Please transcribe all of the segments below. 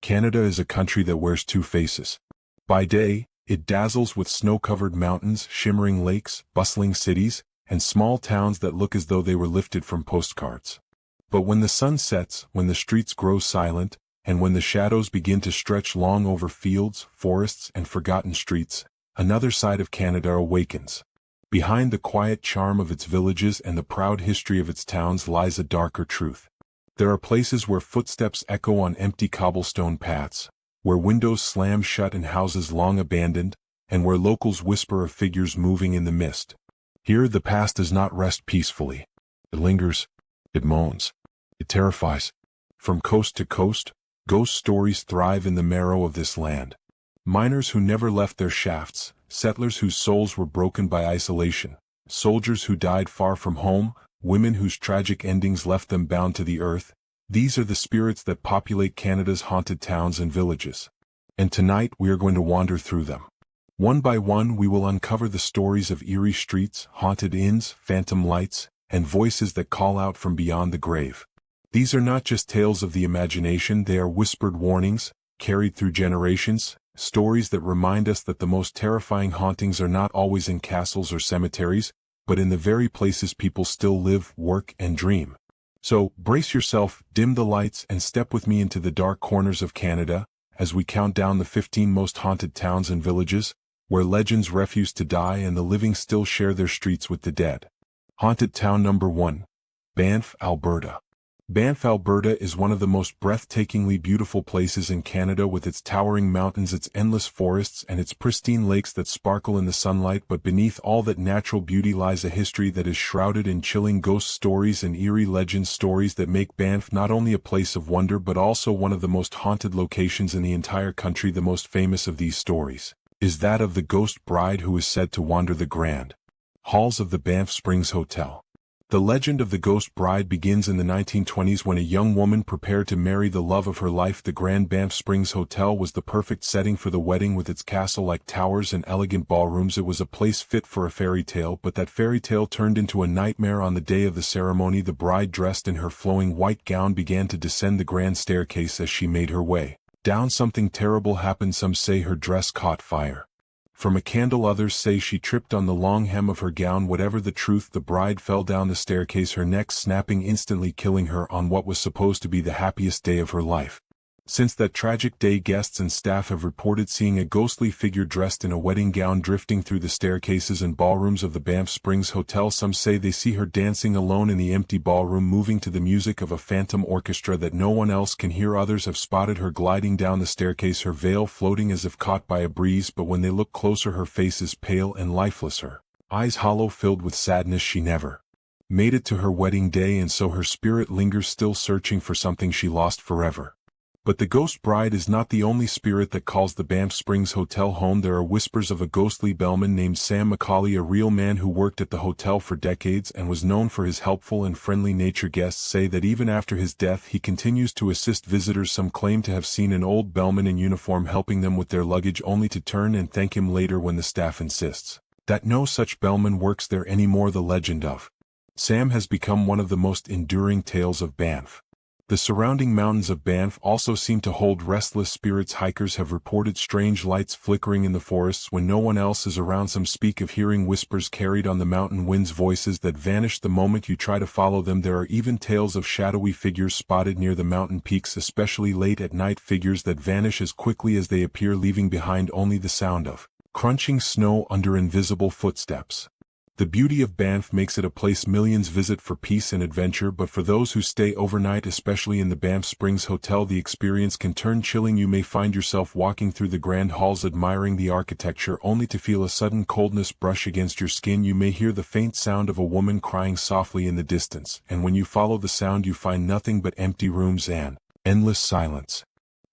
Canada is a country that wears two faces. By day, it dazzles with snow-covered mountains, shimmering lakes, bustling cities, and small towns that look as though they were lifted from postcards. But when the sun sets, when the streets grow silent, and when the shadows begin to stretch long over fields, forests, and forgotten streets, another side of Canada awakens. Behind the quiet charm of its villages and the proud history of its towns lies a darker truth. There are places where footsteps echo on empty cobblestone paths, where windows slam shut in houses long abandoned, and where locals whisper of figures moving in the mist. Here the past does not rest peacefully. It lingers, it moans, it terrifies. From coast to coast, ghost stories thrive in the marrow of this land. Miners who never left their shafts, settlers whose souls were broken by isolation, soldiers who died far from home, women whose tragic endings left them bound to the earth. These are the spirits that populate Canada's haunted towns and villages. And tonight we are going to wander through them. One by one we will uncover the stories of eerie streets, haunted inns, phantom lights, and voices that call out from beyond the grave. These are not just tales of the imagination, they are whispered warnings, carried through generations, stories that remind us that the most terrifying hauntings are not always in castles or cemeteries, but in the very places people still live, work, and dream. So, brace yourself, dim the lights, and step with me into the dark corners of Canada, as we count down the 15 most haunted towns and villages, where legends refuse to die and the living still share their streets with the dead. Haunted Town Number 1. Banff, Alberta. Banff, Alberta is one of the most breathtakingly beautiful places in Canada, with its towering mountains, its endless forests, and its pristine lakes that sparkle in the sunlight. But beneath all that natural beauty lies a history that is shrouded in chilling ghost stories and eerie legend stories that make Banff not only a place of wonder but also one of the most haunted locations in the entire country. The most famous of these stories is that of the ghost bride who is said to wander the grand halls of the Banff Springs Hotel. The legend of the ghost bride begins in the 1920s when a young woman prepared to marry the love of her life. The Grand Banff Springs Hotel was the perfect setting for the wedding, with its castle-like towers and elegant ballrooms. It was a place fit for a fairy tale, but that fairy tale turned into a nightmare on the day of the ceremony. The bride, dressed in her flowing white gown, began to descend the grand staircase. As she made her way down, something terrible happened. Some say her dress caught fire from a candle, others say she tripped on the long hem of her gown. Whatever the truth, the bride fell down the staircase, her neck snapping, instantly killing her on what was supposed to be the happiest day of her life. Since that tragic day, guests and staff have reported seeing a ghostly figure dressed in a wedding gown drifting through the staircases and ballrooms of the Banff Springs Hotel. Some say they see her dancing alone in the empty ballroom, moving to the music of a phantom orchestra that no one else can hear. Others have spotted her gliding down the staircase, her veil floating as if caught by a breeze, but when they look closer, her face is pale and lifeless, her eyes hollow, filled with sadness. She never made it to her wedding day, and so her spirit lingers, still searching for something she lost forever. But the ghost bride is not the only spirit that calls the Banff Springs Hotel home. There are whispers of a ghostly bellman named Sam Macaulay, a real man who worked at the hotel for decades and was known for his helpful and friendly nature. Guests say that even after his death he continues to assist visitors. Some claim to have seen an old bellman in uniform helping them with their luggage, only to turn and thank him later when the staff insists that no such bellman works there anymore. The legend of Sam has become one of the most enduring tales of Banff. The surrounding mountains of Banff also seem to hold restless spirits. Hikers have reported strange lights flickering in the forests when no one else is around. Some speak of hearing whispers carried on the mountain winds, voices that vanish the moment you try to follow them. There are even tales of shadowy figures spotted near the mountain peaks, especially late at night, figures that vanish as quickly as they appear, leaving behind only the sound of crunching snow under invisible footsteps. The beauty of Banff makes it a place millions visit for peace and adventure, but for those who stay overnight, especially in the Banff Springs Hotel, the experience can turn chilling. You may find yourself walking through the grand halls admiring the architecture, only to feel a sudden coldness brush against your skin. You may hear the faint sound of a woman crying softly in the distance, and when you follow the sound you find nothing but empty rooms and endless silence.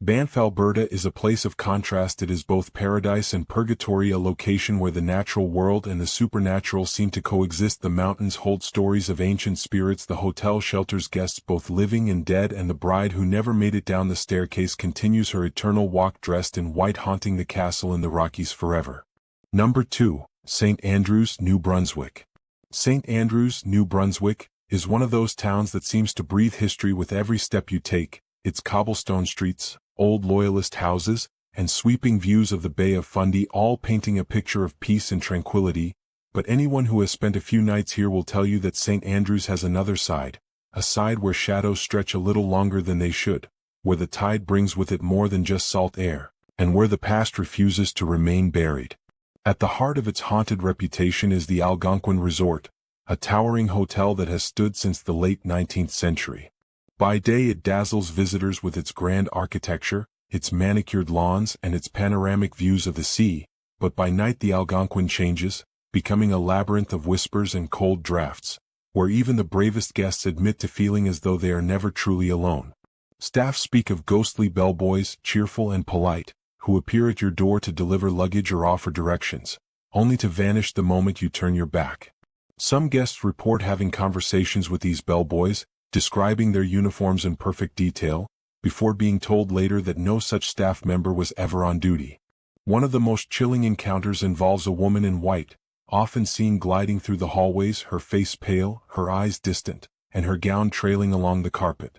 Banff, Alberta is a place of contrast. It is both paradise and purgatory, a location where the natural world and the supernatural seem to coexist. The mountains hold stories of ancient spirits. The hotel shelters guests both living and dead, and the bride who never made it down the staircase continues her eternal walk dressed in white, haunting the castle in the Rockies forever. Number 2. St. Andrews, New Brunswick. St. Andrews, New Brunswick, is one of those towns that seems to breathe history with every step you take. Its cobblestone streets, old Loyalist houses, and sweeping views of the Bay of Fundy, all painting a picture of peace and tranquility. But anyone who has spent a few nights here will tell you that St. Andrews has another side, a side where shadows stretch a little longer than they should, where the tide brings with it more than just salt air, and where the past refuses to remain buried. At the heart of its haunted reputation is the Algonquin Resort, a towering hotel that has stood since the late 19th century. By day it dazzles visitors with its grand architecture, its manicured lawns, and its panoramic views of the sea, but by night the Algonquin changes, becoming a labyrinth of whispers and cold drafts, where even the bravest guests admit to feeling as though they are never truly alone. Staff speak of ghostly bellboys, cheerful and polite, who appear at your door to deliver luggage or offer directions, only to vanish the moment you turn your back. Some guests report having conversations with these bellboys, describing their uniforms in perfect detail, before being told later that no such staff member was ever on duty. One of the most chilling encounters involves a woman in white, often seen gliding through the hallways, her face pale, her eyes distant, and her gown trailing along the carpet.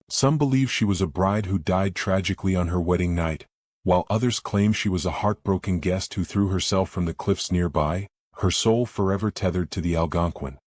Some believe she was a bride who died tragically on her wedding night, while others claim she was a heartbroken guest who threw herself from the cliffs nearby, her soul forever tethered to the Algonquin.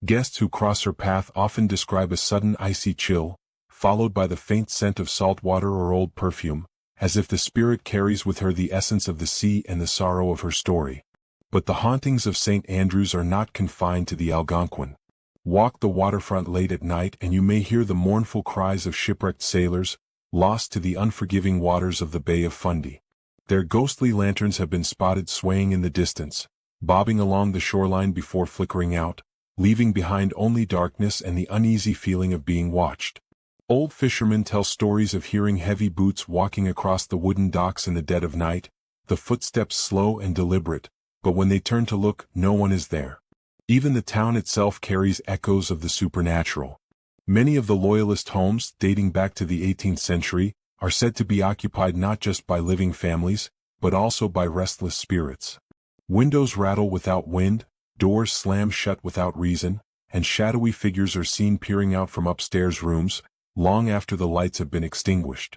Guests who cross her path often describe a sudden icy chill, followed by the faint scent of salt water or old perfume, as if the spirit carries with her the essence of the sea and the sorrow of her story. But the hauntings of St. Andrews are not confined to the Algonquin. Walk the waterfront late at night and you may hear the mournful cries of shipwrecked sailors, lost to the unforgiving waters of the Bay of Fundy. Their ghostly lanterns have been spotted swaying in the distance, bobbing along the shoreline before flickering out, leaving behind only darkness and the uneasy feeling of being watched. Old fishermen tell stories of hearing heavy boots walking across the wooden docks in the dead of night, the footsteps slow and deliberate, but when they turn to look, no one is there. Even the town itself carries echoes of the supernatural. Many of the Loyalist homes, dating back to the 18th century, are said to be occupied not just by living families, but also by restless spirits. Windows rattle without wind, doors slam shut without reason, and shadowy figures are seen peering out from upstairs rooms, long after the lights have been extinguished.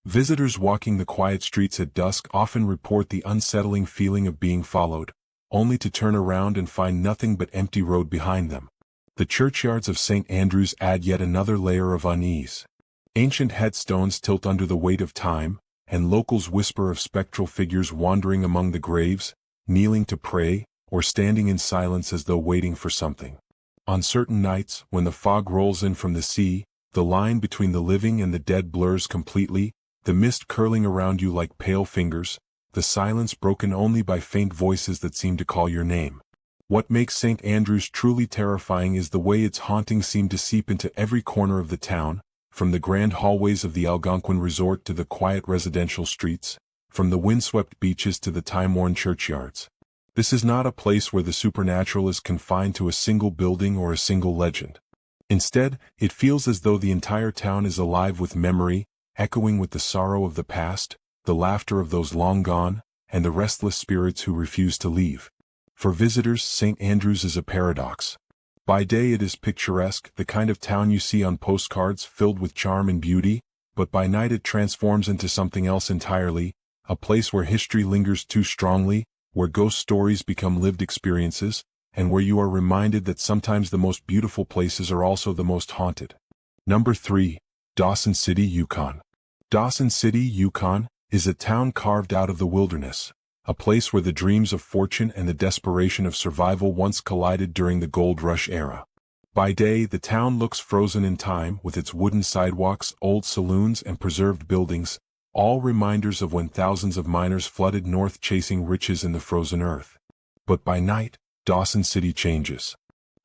Visitors walking the quiet streets at dusk often report the unsettling feeling of being followed, only to turn around and find nothing but empty road behind them. The churchyards of St. Andrews add yet another layer of unease. Ancient headstones tilt under the weight of time, and locals whisper of spectral figures wandering among the graves, kneeling to pray, or standing in silence as though waiting for something. On certain nights, when the fog rolls in from the sea, the line between the living and the dead blurs completely, the mist curling around you like pale fingers, the silence broken only by faint voices that seem to call your name. What makes St. Andrews truly terrifying is the way its hauntings seem to seep into every corner of the town, from the grand hallways of the Algonquin Resort to the quiet residential streets, from the windswept beaches to the time-worn churchyards. This is not a place where the supernatural is confined to a single building or a single legend. Instead, it feels as though the entire town is alive with memory, echoing with the sorrow of the past, the laughter of those long gone, and the restless spirits who refuse to leave. For visitors, St. Andrews is a paradox. By day it is picturesque, the kind of town you see on postcards filled with charm and beauty, but by night it transforms into something else entirely, a place where history lingers too strongly, where ghost stories become lived experiences, and where you are reminded that sometimes the most beautiful places are also the most haunted. Number 3. Dawson City, Yukon. Dawson City, Yukon, is a town carved out of the wilderness, a place where the dreams of fortune and the desperation of survival once collided during the gold rush era. By day, the town looks frozen in time with its wooden sidewalks, old saloons, and preserved buildings, all reminders of when thousands of miners flooded north chasing riches in the frozen earth. But by night, Dawson City changes.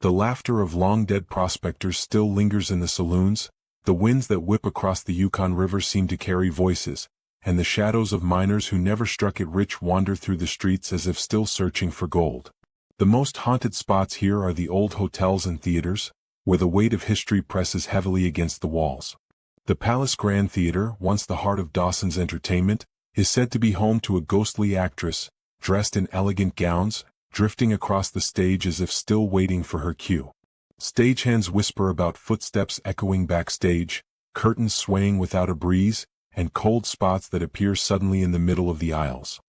The laughter of long-dead prospectors still lingers in the saloons, the winds that whip across the Yukon River seem to carry voices, and the shadows of miners who never struck it rich wander through the streets as if still searching for gold. The most haunted spots here are the old hotels and theaters, where the weight of history presses heavily against the walls. The Palace Grand Theatre, once the heart of Dawson's entertainment, is said to be home to a ghostly actress, dressed in elegant gowns, drifting across the stage as if still waiting for her cue. Stagehands whisper about footsteps echoing backstage, curtains swaying without a breeze, and cold spots that appear suddenly in the middle of the aisles.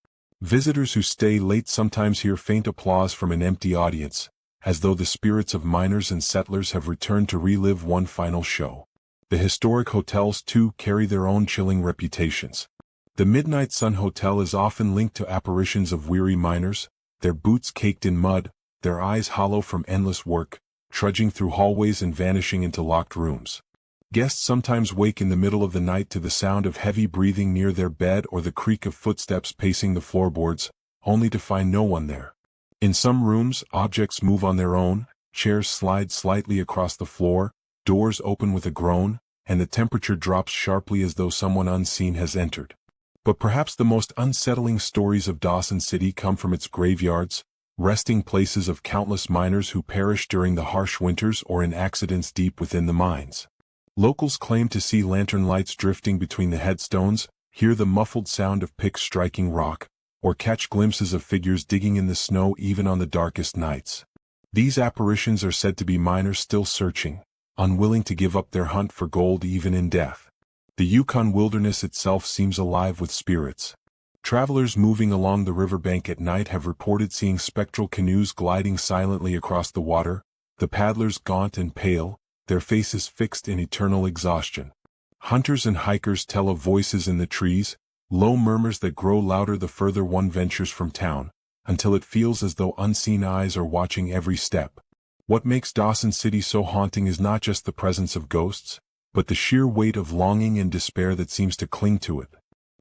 Visitors who stay late sometimes hear faint applause from an empty audience, as though the spirits of miners and settlers have returned to relive one final show. The historic hotels, too, carry their own chilling reputations. The Midnight Sun Hotel is often linked to apparitions of weary miners, their boots caked in mud, their eyes hollow from endless work, trudging through hallways and vanishing into locked rooms. Guests sometimes wake in the middle of the night to the sound of heavy breathing near their bed or the creak of footsteps pacing the floorboards, only to find no one there. In some rooms, objects move on their own, chairs slide slightly across the floor, doors open with a groan, and the temperature drops sharply as though someone unseen has entered. But perhaps the most unsettling stories of Dawson City come from its graveyards, resting places of countless miners who perished during the harsh winters or in accidents deep within the mines. Locals claim to see lantern lights drifting between the headstones, hear the muffled sound of picks striking rock, or catch glimpses of figures digging in the snow even on the darkest nights. These apparitions are said to be miners still searching, unwilling to give up their hunt for gold even in death. The Yukon wilderness itself seems alive with spirits. Travelers moving along the riverbank at night have reported seeing spectral canoes gliding silently across the water, the paddlers gaunt and pale, their faces fixed in eternal exhaustion. Hunters and hikers tell of voices in the trees, low murmurs that grow louder the further one ventures from town, until it feels as though unseen eyes are watching every step. What makes Dawson City so haunting is not just the presence of ghosts, but the sheer weight of longing and despair that seems to cling to it.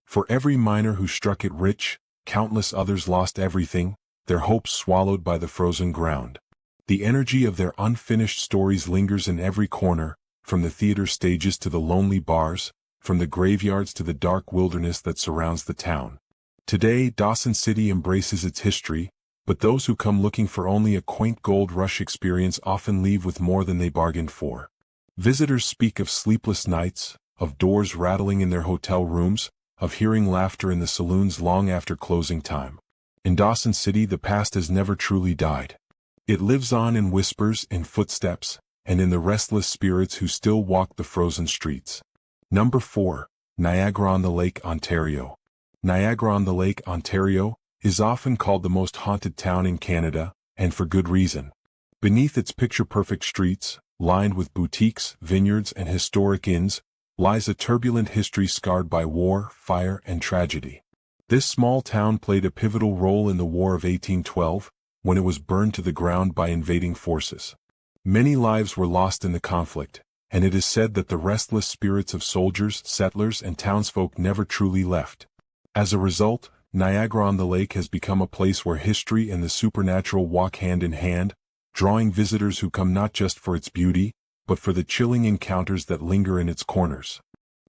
For every miner who struck it rich, countless others lost everything, their hopes swallowed by the frozen ground. The energy of their unfinished stories lingers in every corner, from the theater stages to the lonely bars, from the graveyards to the dark wilderness that surrounds the town. Today, Dawson City embraces its history, but those who come looking for only a quaint gold rush experience often leave with more than they bargained for. Visitors speak of sleepless nights, of doors rattling in their hotel rooms, of hearing laughter in the saloons long after closing time. In Dawson City, the past has never truly died. It lives on in whispers, in footsteps, and in the restless spirits who still walk the frozen streets. Number 4. Niagara-on-the-Lake, Ontario. Niagara-on-the-Lake, Ontario, is often called the most haunted town in Canada, and for good reason. Beneath its picture-perfect streets, lined with boutiques, vineyards, and historic inns, lies a turbulent history scarred by war, fire, and tragedy. This small town played a pivotal role in the War of 1812, when it was burned to the ground by invading forces. Many lives were lost in the conflict, and it is said that the restless spirits of soldiers, settlers, and townsfolk never truly left. As a result, Niagara-on-the-Lake has become a place where history and the supernatural walk hand in hand, drawing visitors who come not just for its beauty, but for the chilling encounters that linger in its corners.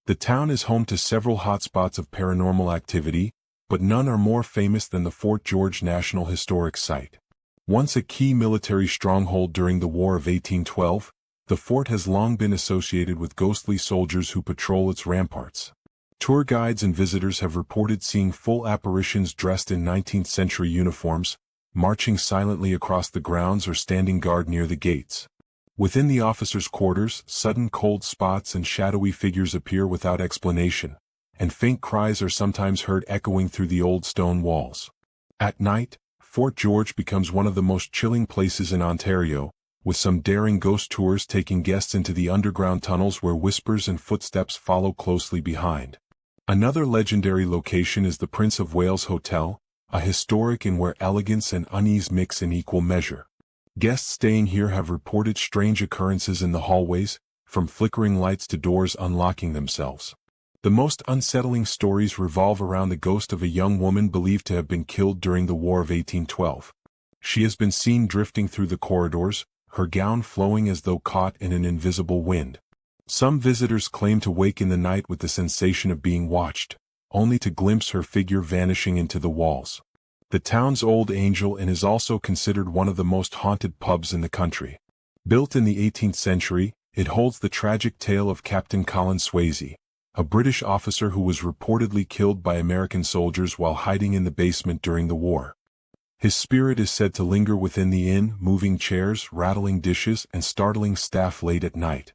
The town is home to several hotspots of paranormal activity, but none are more famous than the Fort George National Historic Site. Once a key military stronghold during the War of 1812, the fort has long been associated with ghostly soldiers who patrol its ramparts. Tour guides and visitors have reported seeing full apparitions dressed in 19th-century uniforms, marching silently across the grounds or standing guard near the gates. Within the officers' quarters, sudden cold spots and shadowy figures appear without explanation, and faint cries are sometimes heard echoing through the old stone walls. At night, Fort George becomes one of the most chilling places in Ontario, with some daring ghost tours taking guests into the underground tunnels where whispers and footsteps follow closely behind. Another legendary location is the Prince of Wales Hotel, a historic inn where elegance and unease mix in equal measure. Guests staying here have reported strange occurrences in the hallways, from flickering lights to doors unlocking themselves. The most unsettling stories revolve around the ghost of a young woman believed to have been killed during the War of 1812. She has been seen drifting through the corridors, her gown flowing as though caught in an invisible wind. Some visitors claim to wake in the night with the sensation of being watched, only to glimpse her figure vanishing into the walls. The town's old angel inn is also considered one of the most haunted pubs in the country. Built in the 18th century, it holds the tragic tale of Captain Colin Swayze, a British officer who was reportedly killed by American soldiers while hiding in the basement during the war. His spirit is said to linger within the inn, moving chairs, rattling dishes, and startling staff late at night.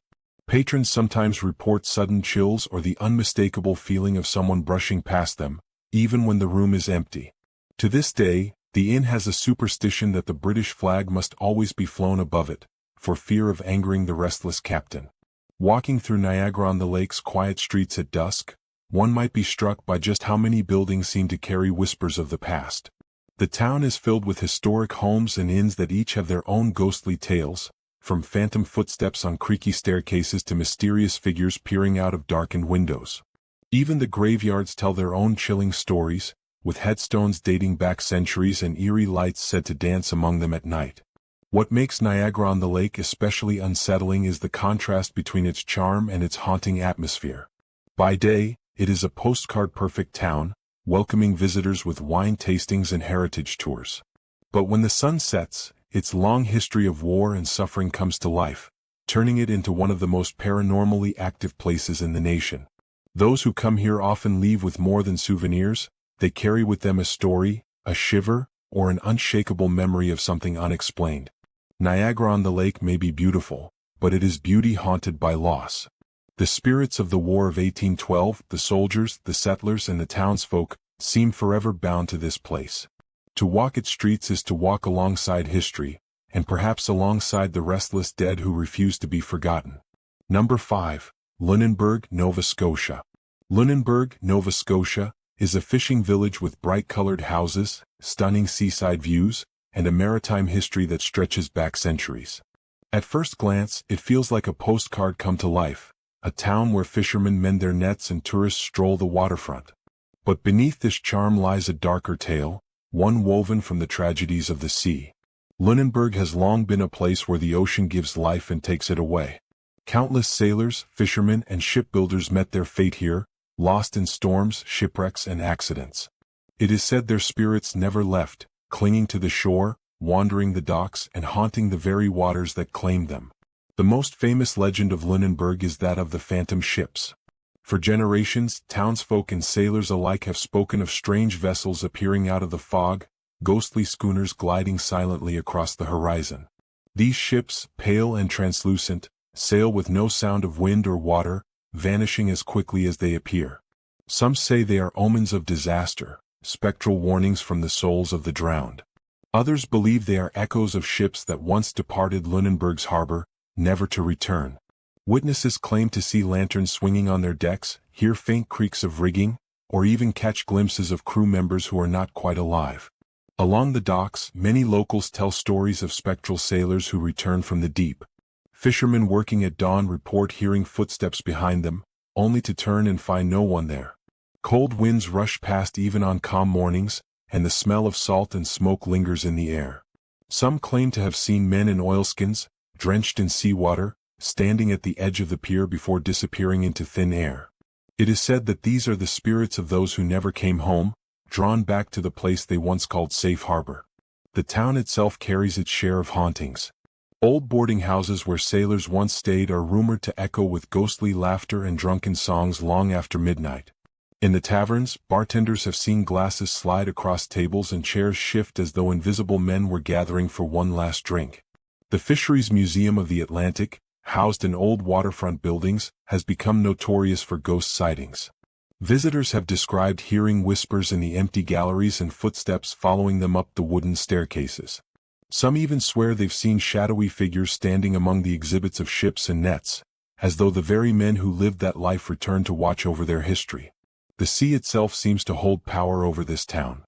Patrons sometimes report sudden chills or the unmistakable feeling of someone brushing past them, even when the room is empty. To this day, the inn has a superstition that the British flag must always be flown above it, for fear of angering the restless captain. Walking through Niagara-on-the-Lake's quiet streets at dusk, one might be struck by just how many buildings seem to carry whispers of the past. The town is filled with historic homes and inns that each have their own ghostly tales, from phantom footsteps on creaky staircases to mysterious figures peering out of darkened windows. Even the graveyards tell their own chilling stories, with headstones dating back centuries and eerie lights said to dance among them at night. What makes Niagara-on-the-Lake especially unsettling is the contrast between its charm and its haunting atmosphere. By day, it is a postcard-perfect town, welcoming visitors with wine tastings and heritage tours. But when the sun sets, its long history of war and suffering comes to life, turning it into one of the most paranormally active places in the nation. Those who come here often leave with more than souvenirs. They carry with them a story, a shiver, or an unshakable memory of something unexplained. Niagara-on-the-Lake may be beautiful, but it is beauty haunted by loss. The spirits of the War of 1812, the soldiers, the settlers, and the townsfolk, seem forever bound to this place. To walk its streets is to walk alongside history, and perhaps alongside the restless dead who refuse to be forgotten. Number 5. Lunenburg, Nova Scotia. Lunenburg, Nova Scotia, is a fishing village with bright-colored houses, stunning seaside views, and a maritime history that stretches back centuries. At first glance, it feels like a postcard come to life, a town where fishermen mend their nets and tourists stroll the waterfront. But beneath this charm lies a darker tale, one woven from the tragedies of the sea. Lunenburg has long been a place where the ocean gives life and takes it away. Countless sailors, fishermen, and shipbuilders met their fate here, lost in storms, shipwrecks, and accidents. It is said their spirits never left, clinging to the shore, wandering the docks, and haunting the very waters that claimed them. The most famous legend of Lunenburg is that of the phantom ships. For generations, townsfolk and sailors alike have spoken of strange vessels appearing out of the fog, ghostly schooners gliding silently across the horizon. These ships, pale and translucent, sail with no sound of wind or water, vanishing as quickly as they appear. Some say they are omens of disaster, spectral warnings from the souls of the drowned. Others believe they are echoes of ships that once departed Lunenburg's harbor, never to return. Witnesses claim to see lanterns swinging on their decks, hear faint creaks of rigging, or even catch glimpses of crew members who are not quite alive. Along the docks, many locals tell stories of spectral sailors who return from the deep. Fishermen working at dawn report hearing footsteps behind them, only to turn and find no one there. Cold winds rush past even on calm mornings, and the smell of salt and smoke lingers in the air. Some claim to have seen men in oilskins, drenched in seawater, standing at the edge of the pier before disappearing into thin air. It is said that these are the spirits of those who never came home, drawn back to the place they once called safe harbor. The town itself carries its share of hauntings. Old boarding houses where sailors once stayed are rumored to echo with ghostly laughter and drunken songs long after midnight. In the taverns, bartenders have seen glasses slide across tables and chairs shift as though invisible men were gathering for one last drink. The Fisheries Museum of the Atlantic, housed in old waterfront buildings, has become notorious for ghost sightings. Visitors have described hearing whispers in the empty galleries and footsteps following them up the wooden staircases. Some even swear they've seen shadowy figures standing among the exhibits of ships and nets, as though the very men who lived that life returned to watch over their history. The sea itself seems to hold power over this town.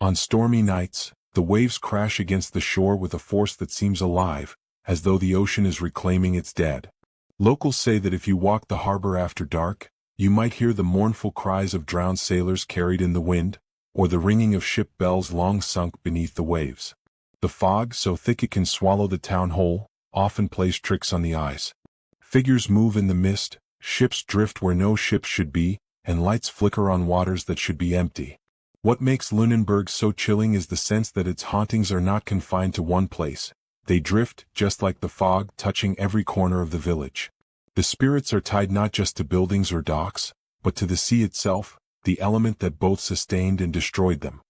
On stormy nights, the waves crash against the shore with a force that seems alive, as though the ocean is reclaiming its dead. Locals say that if you walk the harbor after dark, you might hear the mournful cries of drowned sailors carried in the wind, or the ringing of ship bells long sunk beneath the waves. The fog, so thick it can swallow the town whole, often plays tricks on the eyes. Figures move in the mist, ships drift where no ships should be, and lights flicker on waters that should be empty. What makes Lunenburg so chilling is the sense that its hauntings are not confined to one place. They drift, just like the fog, touching every corner of the village. The spirits are tied not just to buildings or docks, but to the sea itself, the element that both sustained and destroyed them.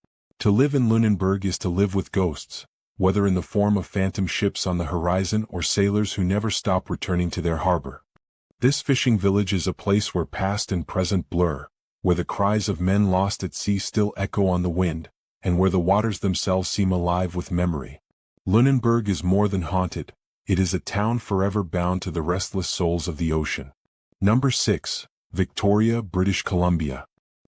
To live in Lunenburg is to live with ghosts, whether in the form of phantom ships on the horizon or sailors who never stop returning to their harbor. This fishing village is a place where past and present blur, where the cries of men lost at sea still echo on the wind, and where the waters themselves seem alive with memory. Lunenburg is more than haunted, it is a town forever bound to the restless souls of the ocean. Number 6. Victoria, British Columbia.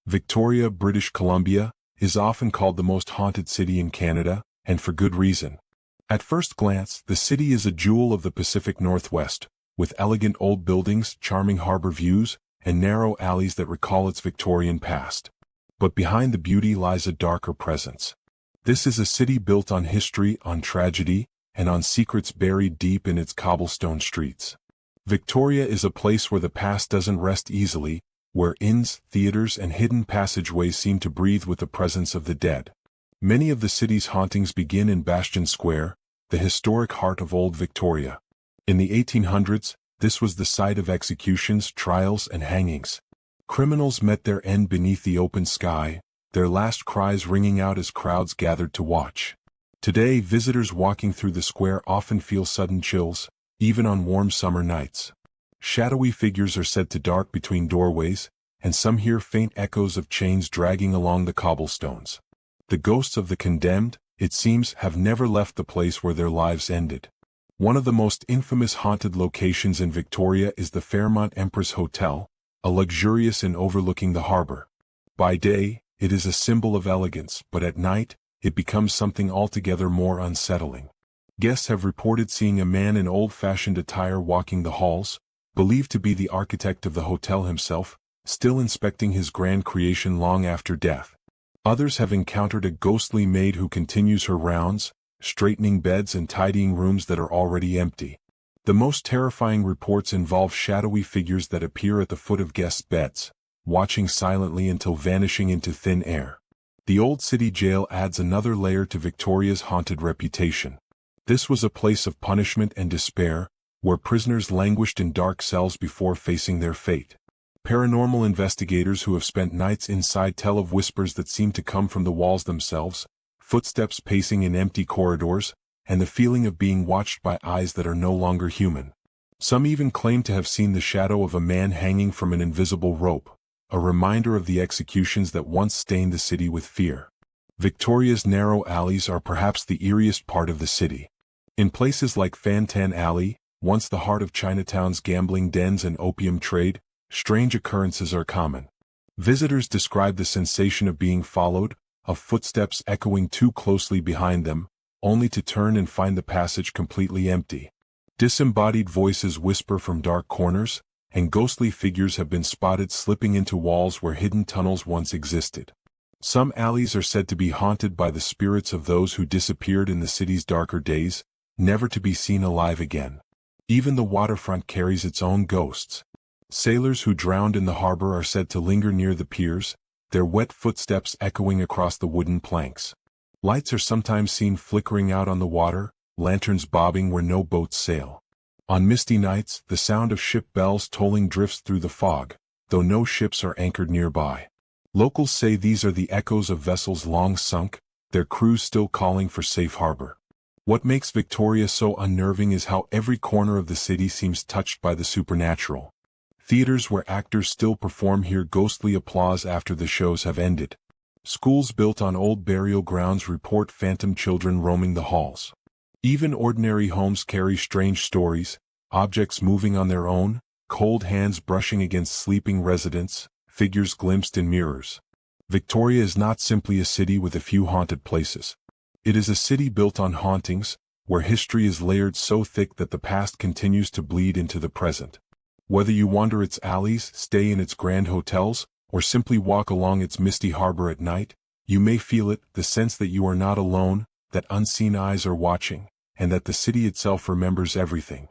Victoria, British Columbia, is often called the most haunted city in Canada, and for good reason. At first glance, the city is a jewel of the Pacific Northwest, with elegant old buildings, charming harbor views, and narrow alleys that recall its Victorian past. But behind the beauty lies a darker presence. This is a city built on history, on tragedy, and on secrets buried deep in its cobblestone streets. Victoria is a place where the past doesn't rest easily, where inns, theaters, and hidden passageways seem to breathe with the presence of the dead. Many of the city's hauntings begin in Bastion Square, the historic heart of Old Victoria. In the 1800s, this was the site of executions, trials, and hangings. Criminals met their end beneath the open sky, their last cries ringing out as crowds gathered to watch. Today, visitors walking through the square often feel sudden chills, even on warm summer nights. Shadowy figures are said to dart between doorways, and some hear faint echoes of chains dragging along the cobblestones. The ghosts of the condemned, it seems, have never left the place where their lives ended. One of the most infamous haunted locations in Victoria is the Fairmont Empress Hotel, a luxurious inn overlooking the harbor. By day, it is a symbol of elegance, but at night, it becomes something altogether more unsettling. Guests have reported seeing a man in old-fashioned attire walking the halls, believed to be the architect of the hotel himself, still inspecting his grand creation long after death. Others have encountered a ghostly maid who continues her rounds, straightening beds and tidying rooms that are already empty. The most terrifying reports involve shadowy figures that appear at the foot of guests' beds, watching silently until vanishing into thin air. The Old City Jail adds another layer to Victoria's haunted reputation. This was a place of punishment and despair, where prisoners languished in dark cells before facing their fate. Paranormal investigators who have spent nights inside tell of whispers that seem to come from the walls themselves, footsteps pacing in empty corridors, and the feeling of being watched by eyes that are no longer human. Some even claim to have seen the shadow of a man hanging from an invisible rope, a reminder of the executions that once stained the city with fear. Victoria's narrow alleys are perhaps the eeriest part of the city. In places like Fantan Alley, once the heart of Chinatown's gambling dens and opium trade, strange occurrences are common. Visitors describe the sensation of being followed, of footsteps echoing too closely behind them, only to turn and find the passage completely empty. Disembodied voices whisper from dark corners, and ghostly figures have been spotted slipping into walls where hidden tunnels once existed. Some alleys are said to be haunted by the spirits of those who disappeared in the city's darker days, never to be seen alive again. Even the waterfront carries its own ghosts. Sailors who drowned in the harbor are said to linger near the piers, their wet footsteps echoing across the wooden planks. Lights are sometimes seen flickering out on the water, lanterns bobbing where no boats sail. On misty nights, the sound of ship bells tolling drifts through the fog, though no ships are anchored nearby. Locals say these are the echoes of vessels long sunk, their crews still calling for safe harbor. What makes Victoria so unnerving is how every corner of the city seems touched by the supernatural. Theaters where actors still perform hear ghostly applause after the shows have ended. Schools built on old burial grounds report phantom children roaming the halls. Even ordinary homes carry strange stories, objects moving on their own, cold hands brushing against sleeping residents, figures glimpsed in mirrors. Victoria is not simply a city with a few haunted places. It is a city built on hauntings, where history is layered so thick that the past continues to bleed into the present. Whether you wander its alleys, stay in its grand hotels, or simply walk along its misty harbor at night, you may feel it, the sense that you are not alone, that unseen eyes are watching, and that the city itself remembers everything.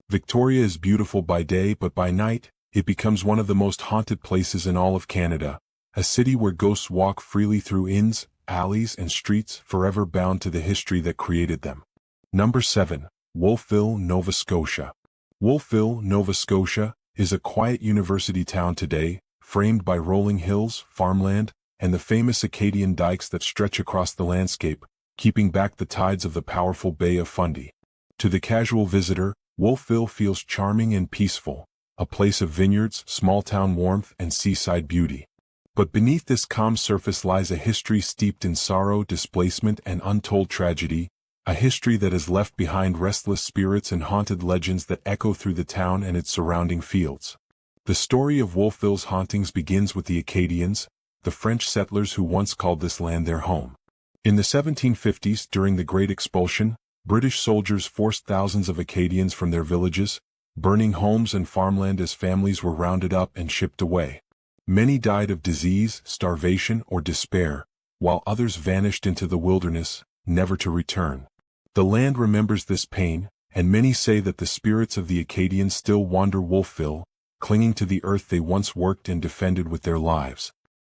Victoria is beautiful by day, but by night, it becomes one of the most haunted places in all of Canada, a city where ghosts walk freely through inns, alleys, and streets, forever bound to the history that created them. Number 7. Wolfville, Nova Scotia. Wolfville, Nova Scotia, is a quiet university town today, framed by rolling hills, farmland, and the famous Acadian dikes that stretch across the landscape, keeping back the tides of the powerful Bay of Fundy. To the casual visitor, Wolfville feels charming and peaceful, a place of vineyards, small-town warmth, and seaside beauty. But beneath this calm surface lies a history steeped in sorrow, displacement, and untold tragedy, a history that has left behind restless spirits and haunted legends that echo through the town and its surrounding fields. The story of Wolfville's hauntings begins with the Acadians, the French settlers who once called this land their home. In the 1750s, during the Great Expulsion, British soldiers forced thousands of Acadians from their villages, burning homes and farmland as families were rounded up and shipped away. Many died of disease, starvation, or despair, while others vanished into the wilderness, never to return. The land remembers this pain, and many say that the spirits of the Acadians still wander Wolfville, clinging to the earth they once worked and defended with their lives.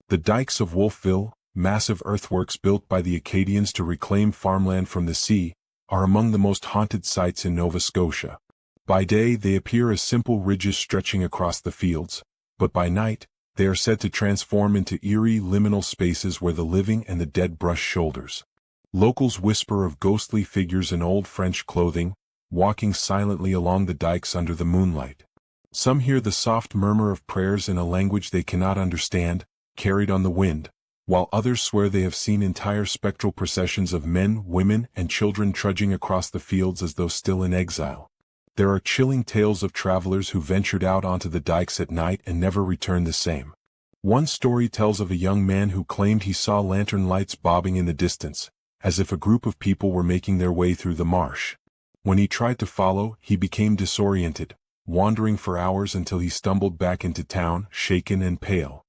The dikes of Wolfville, massive earthworks built by the Acadians to reclaim farmland from the sea, are among the most haunted sites in Nova Scotia. By day they appear as simple ridges stretching across the fields, but by night, they are said to transform into eerie liminal spaces where the living and the dead brush shoulders. Locals whisper of ghostly figures in old French clothing, walking silently along the dikes under the moonlight. Some hear the soft murmur of prayers in a language they cannot understand, carried on the wind, while others swear they have seen entire spectral processions of men, women, and children trudging across the fields as though still in exile. There are chilling tales of travelers who ventured out onto the dikes at night and never returned the same. One story tells of a young man who claimed he saw lantern lights bobbing in the distance, as if a group of people were making their way through the marsh. When he tried to follow, he became disoriented, wandering for hours until he stumbled back into town, shaken and pale.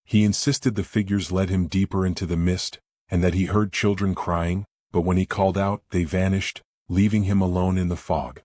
He insisted the figures led him deeper into the mist, and that he heard children crying, but when he called out, they vanished, leaving him alone in the fog.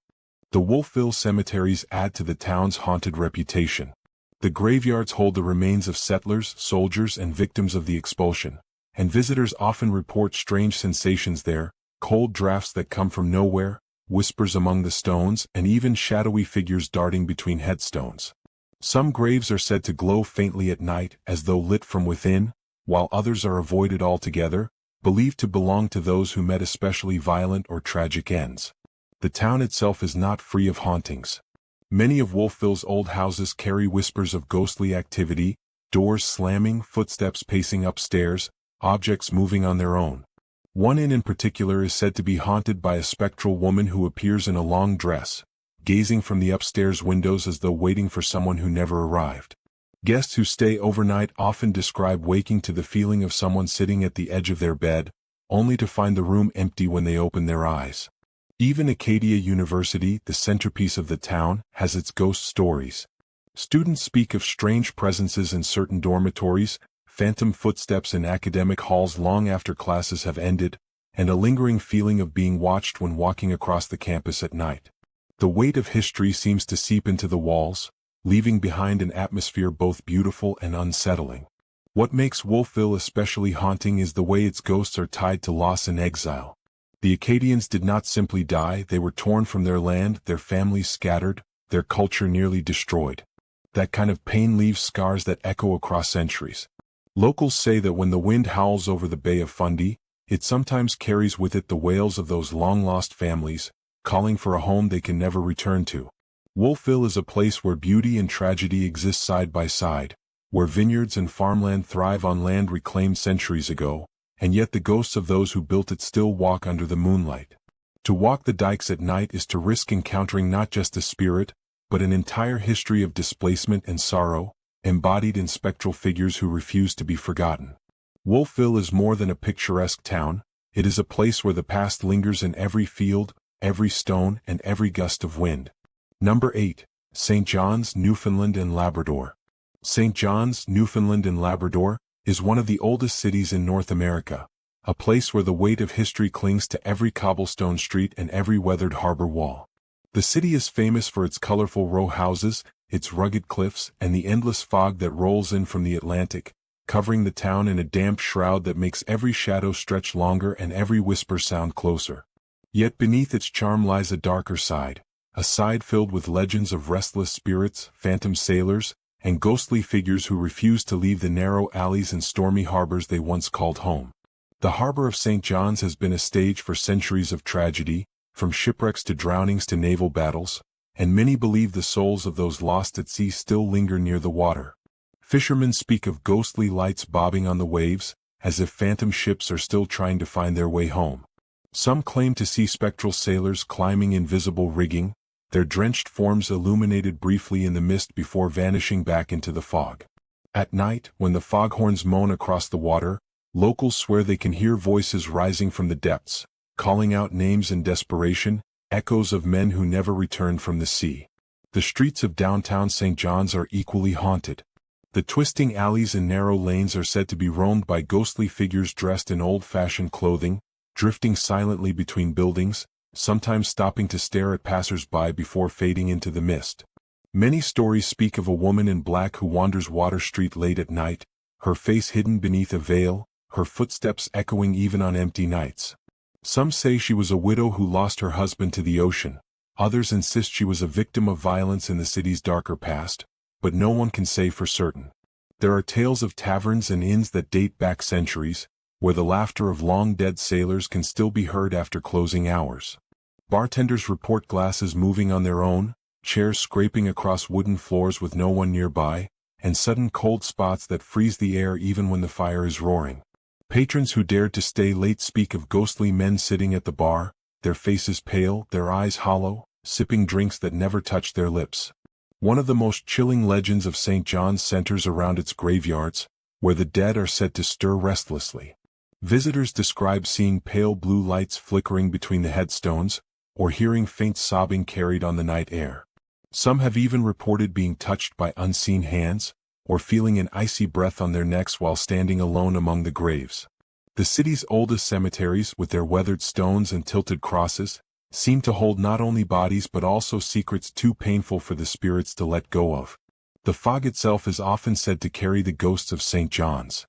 The Wolfville cemeteries add to the town's haunted reputation. The graveyards hold the remains of settlers, soldiers, and victims of the expulsion, and visitors often report strange sensations there, cold drafts that come from nowhere, whispers among the stones, and even shadowy figures darting between headstones. Some graves are said to glow faintly at night as though lit from within, while others are avoided altogether, believed to belong to those who met especially violent or tragic ends. The town itself is not free of hauntings. Many of Wolfville's old houses carry whispers of ghostly activity, doors slamming, footsteps pacing upstairs, objects moving on their own. One inn in particular is said to be haunted by a spectral woman who appears in a long dress, gazing from the upstairs windows as though waiting for someone who never arrived. Guests who stay overnight often describe waking to the feeling of someone sitting at the edge of their bed, only to find the room empty when they open their eyes. Even Acadia University, the centerpiece of the town, has its ghost stories. Students speak of strange presences in certain dormitories, phantom footsteps in academic halls long after classes have ended, and a lingering feeling of being watched when walking across the campus at night. The weight of history seems to seep into the walls, leaving behind an atmosphere both beautiful and unsettling. What makes Wolfville especially haunting is the way its ghosts are tied to loss and exile. The Acadians did not simply die, they were torn from their land, their families scattered, their culture nearly destroyed. That kind of pain leaves scars that echo across centuries. Locals say that when the wind howls over the Bay of Fundy, it sometimes carries with it the wails of those long-lost families, calling for a home they can never return to. Wolfville is a place where beauty and tragedy exist side by side, where vineyards and farmland thrive on land reclaimed centuries ago, and yet the ghosts of those who built it still walk under the moonlight. To walk the dikes at night is to risk encountering not just a spirit, but an entire history of displacement and sorrow, embodied in spectral figures who refuse to be forgotten. Wolfville is more than a picturesque town, it is a place where the past lingers in every field, every stone, and every gust of wind. Number 8. St. John's, Newfoundland and Labrador. St. John's, Newfoundland and Labrador, is one of the oldest cities in North America, a place where the weight of history clings to every cobblestone street and every weathered harbor wall. The city is famous for its colorful row houses, its rugged cliffs, and the endless fog that rolls in from the Atlantic, covering the town in a damp shroud that makes every shadow stretch longer and every whisper sound closer. Yet beneath its charm lies a darker side, a side filled with legends of restless spirits, phantom sailors, and ghostly figures who refuse to leave the narrow alleys and stormy harbors they once called home. The harbor of St. John's has been a stage for centuries of tragedy, from shipwrecks to drownings to naval battles, and many believe the souls of those lost at sea still linger near the water. Fishermen speak of ghostly lights bobbing on the waves, as if phantom ships are still trying to find their way home. Some claim to see spectral sailors climbing invisible rigging, their drenched forms illuminated briefly in the mist before vanishing back into the fog. At night, when the foghorns moan across the water, locals swear they can hear voices rising from the depths, calling out names in desperation, echoes of men who never returned from the sea. The streets of downtown St. John's are equally haunted. The twisting alleys and narrow lanes are said to be roamed by ghostly figures dressed in old-fashioned clothing, drifting silently between buildings, sometimes stopping to stare at passers-by before fading into the mist. Many stories speak of a woman in black who wanders Water Street late at night, her face hidden beneath a veil, her footsteps echoing even on empty nights. Some say she was a widow who lost her husband to the ocean, others insist she was a victim of violence in the city's darker past, but no one can say for certain. There are tales of taverns and inns that date back centuries, where the laughter of long-dead sailors can still be heard after closing hours. Bartenders report glasses moving on their own, chairs scraping across wooden floors with no one nearby, and sudden cold spots that freeze the air even when the fire is roaring. Patrons who dared to stay late speak of ghostly men sitting at the bar, their faces pale, their eyes hollow, sipping drinks that never touch their lips. One of the most chilling legends of St. John's centers around its graveyards, where the dead are said to stir restlessly. Visitors describe seeing pale blue lights flickering between the headstones, or hearing faint sobbing carried on the night air. Some have even reported being touched by unseen hands, or feeling an icy breath on their necks while standing alone among the graves. The city's oldest cemeteries, with their weathered stones and tilted crosses, seem to hold not only bodies but also secrets too painful for the spirits to let go of. The fog itself is often said to carry the ghosts of St. John's.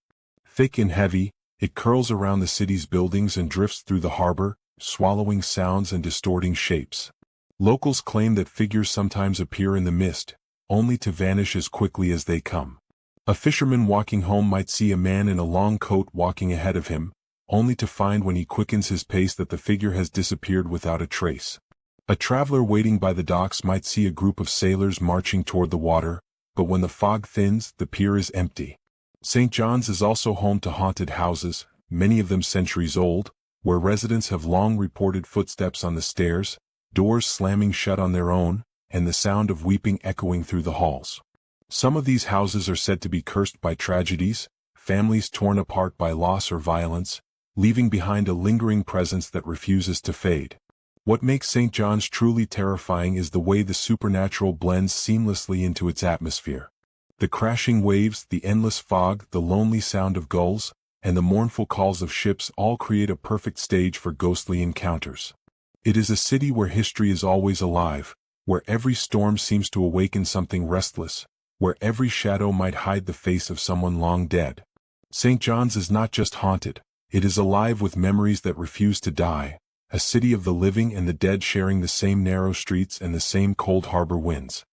Thick and heavy, it curls around the city's buildings and drifts through the harbor, swallowing sounds and distorting shapes. Locals claim that figures sometimes appear in the mist, only to vanish as quickly as they come. A fisherman walking home might see a man in a long coat walking ahead of him, only to find when he quickens his pace that the figure has disappeared without a trace. A traveler waiting by the docks might see a group of sailors marching toward the water, but when the fog thins, the pier is empty. St. John's is also home to haunted houses, many of them centuries old, where residents have long reported footsteps on the stairs, doors slamming shut on their own, and the sound of weeping echoing through the halls. Some of these houses are said to be cursed by tragedies, families torn apart by loss or violence, leaving behind a lingering presence that refuses to fade. What makes St. John's truly terrifying is the way the supernatural blends seamlessly into its atmosphere. The crashing waves, the endless fog, the lonely sound of gulls, and the mournful calls of ships all create a perfect stage for ghostly encounters. It is a city where history is always alive, where every storm seems to awaken something restless, where every shadow might hide the face of someone long dead. St. John's is not just haunted, it is alive with memories that refuse to die, a city of the living and the dead sharing the same narrow streets and the same cold harbor winds.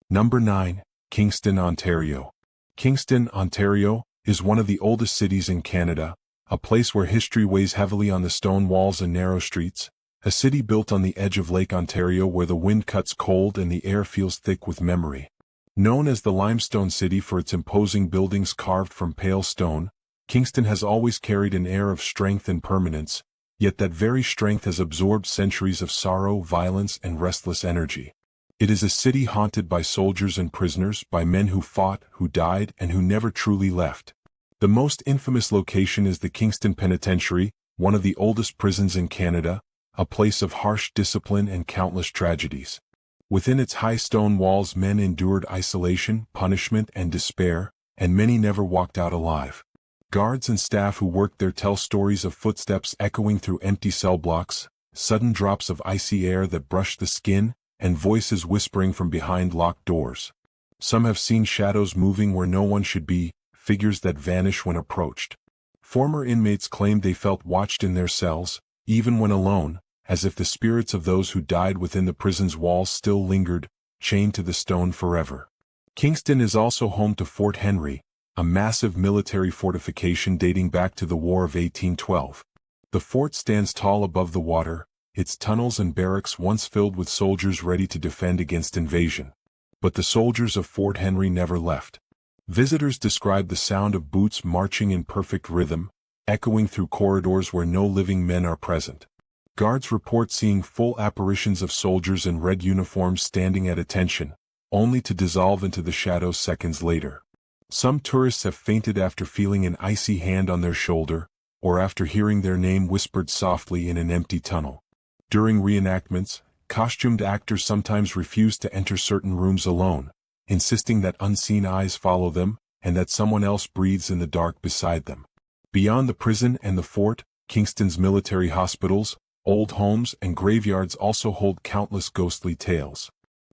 Number 9. Kingston, Ontario. Kingston, Ontario, is one of the oldest cities in Canada, a place where history weighs heavily on the stone walls and narrow streets, a city built on the edge of Lake Ontario where the wind cuts cold and the air feels thick with memory. Known as the Limestone City for its imposing buildings carved from pale stone, Kingston has always carried an air of strength and permanence, yet that very strength has absorbed centuries of sorrow, violence, and restless energy. It is a city haunted by soldiers and prisoners, by men who fought, who died, and who never truly left. The most infamous location is the Kingston Penitentiary, one of the oldest prisons in Canada, a place of harsh discipline and countless tragedies. Within its high stone walls men endured isolation, punishment, and despair, and many never walked out alive. Guards and staff who worked there tell stories of footsteps echoing through empty cell blocks, sudden drops of icy air that brush the skin, and voices whispering from behind locked doors. Some have seen shadows moving where no one should be, figures that vanish when approached. Former inmates claimed they felt watched in their cells, even when alone, as if the spirits of those who died within the prison's walls still lingered, chained to the stone forever. Kingston is also home to Fort Henry, a massive military fortification dating back to the War of 1812. The fort stands tall above the water, its tunnels and barracks once filled with soldiers ready to defend against invasion. But the soldiers of Fort Henry never left. Visitors describe the sound of boots marching in perfect rhythm, echoing through corridors where no living men are present. Guards report seeing full apparitions of soldiers in red uniforms standing at attention, only to dissolve into the shadows seconds later. Some tourists have fainted after feeling an icy hand on their shoulder, or after hearing their name whispered softly in an empty tunnel. During reenactments, costumed actors sometimes refuse to enter certain rooms alone, insisting that unseen eyes follow them, and that someone else breathes in the dark beside them. Beyond the prison and the fort, Kingston's military hospitals, old homes and graveyards also hold countless ghostly tales.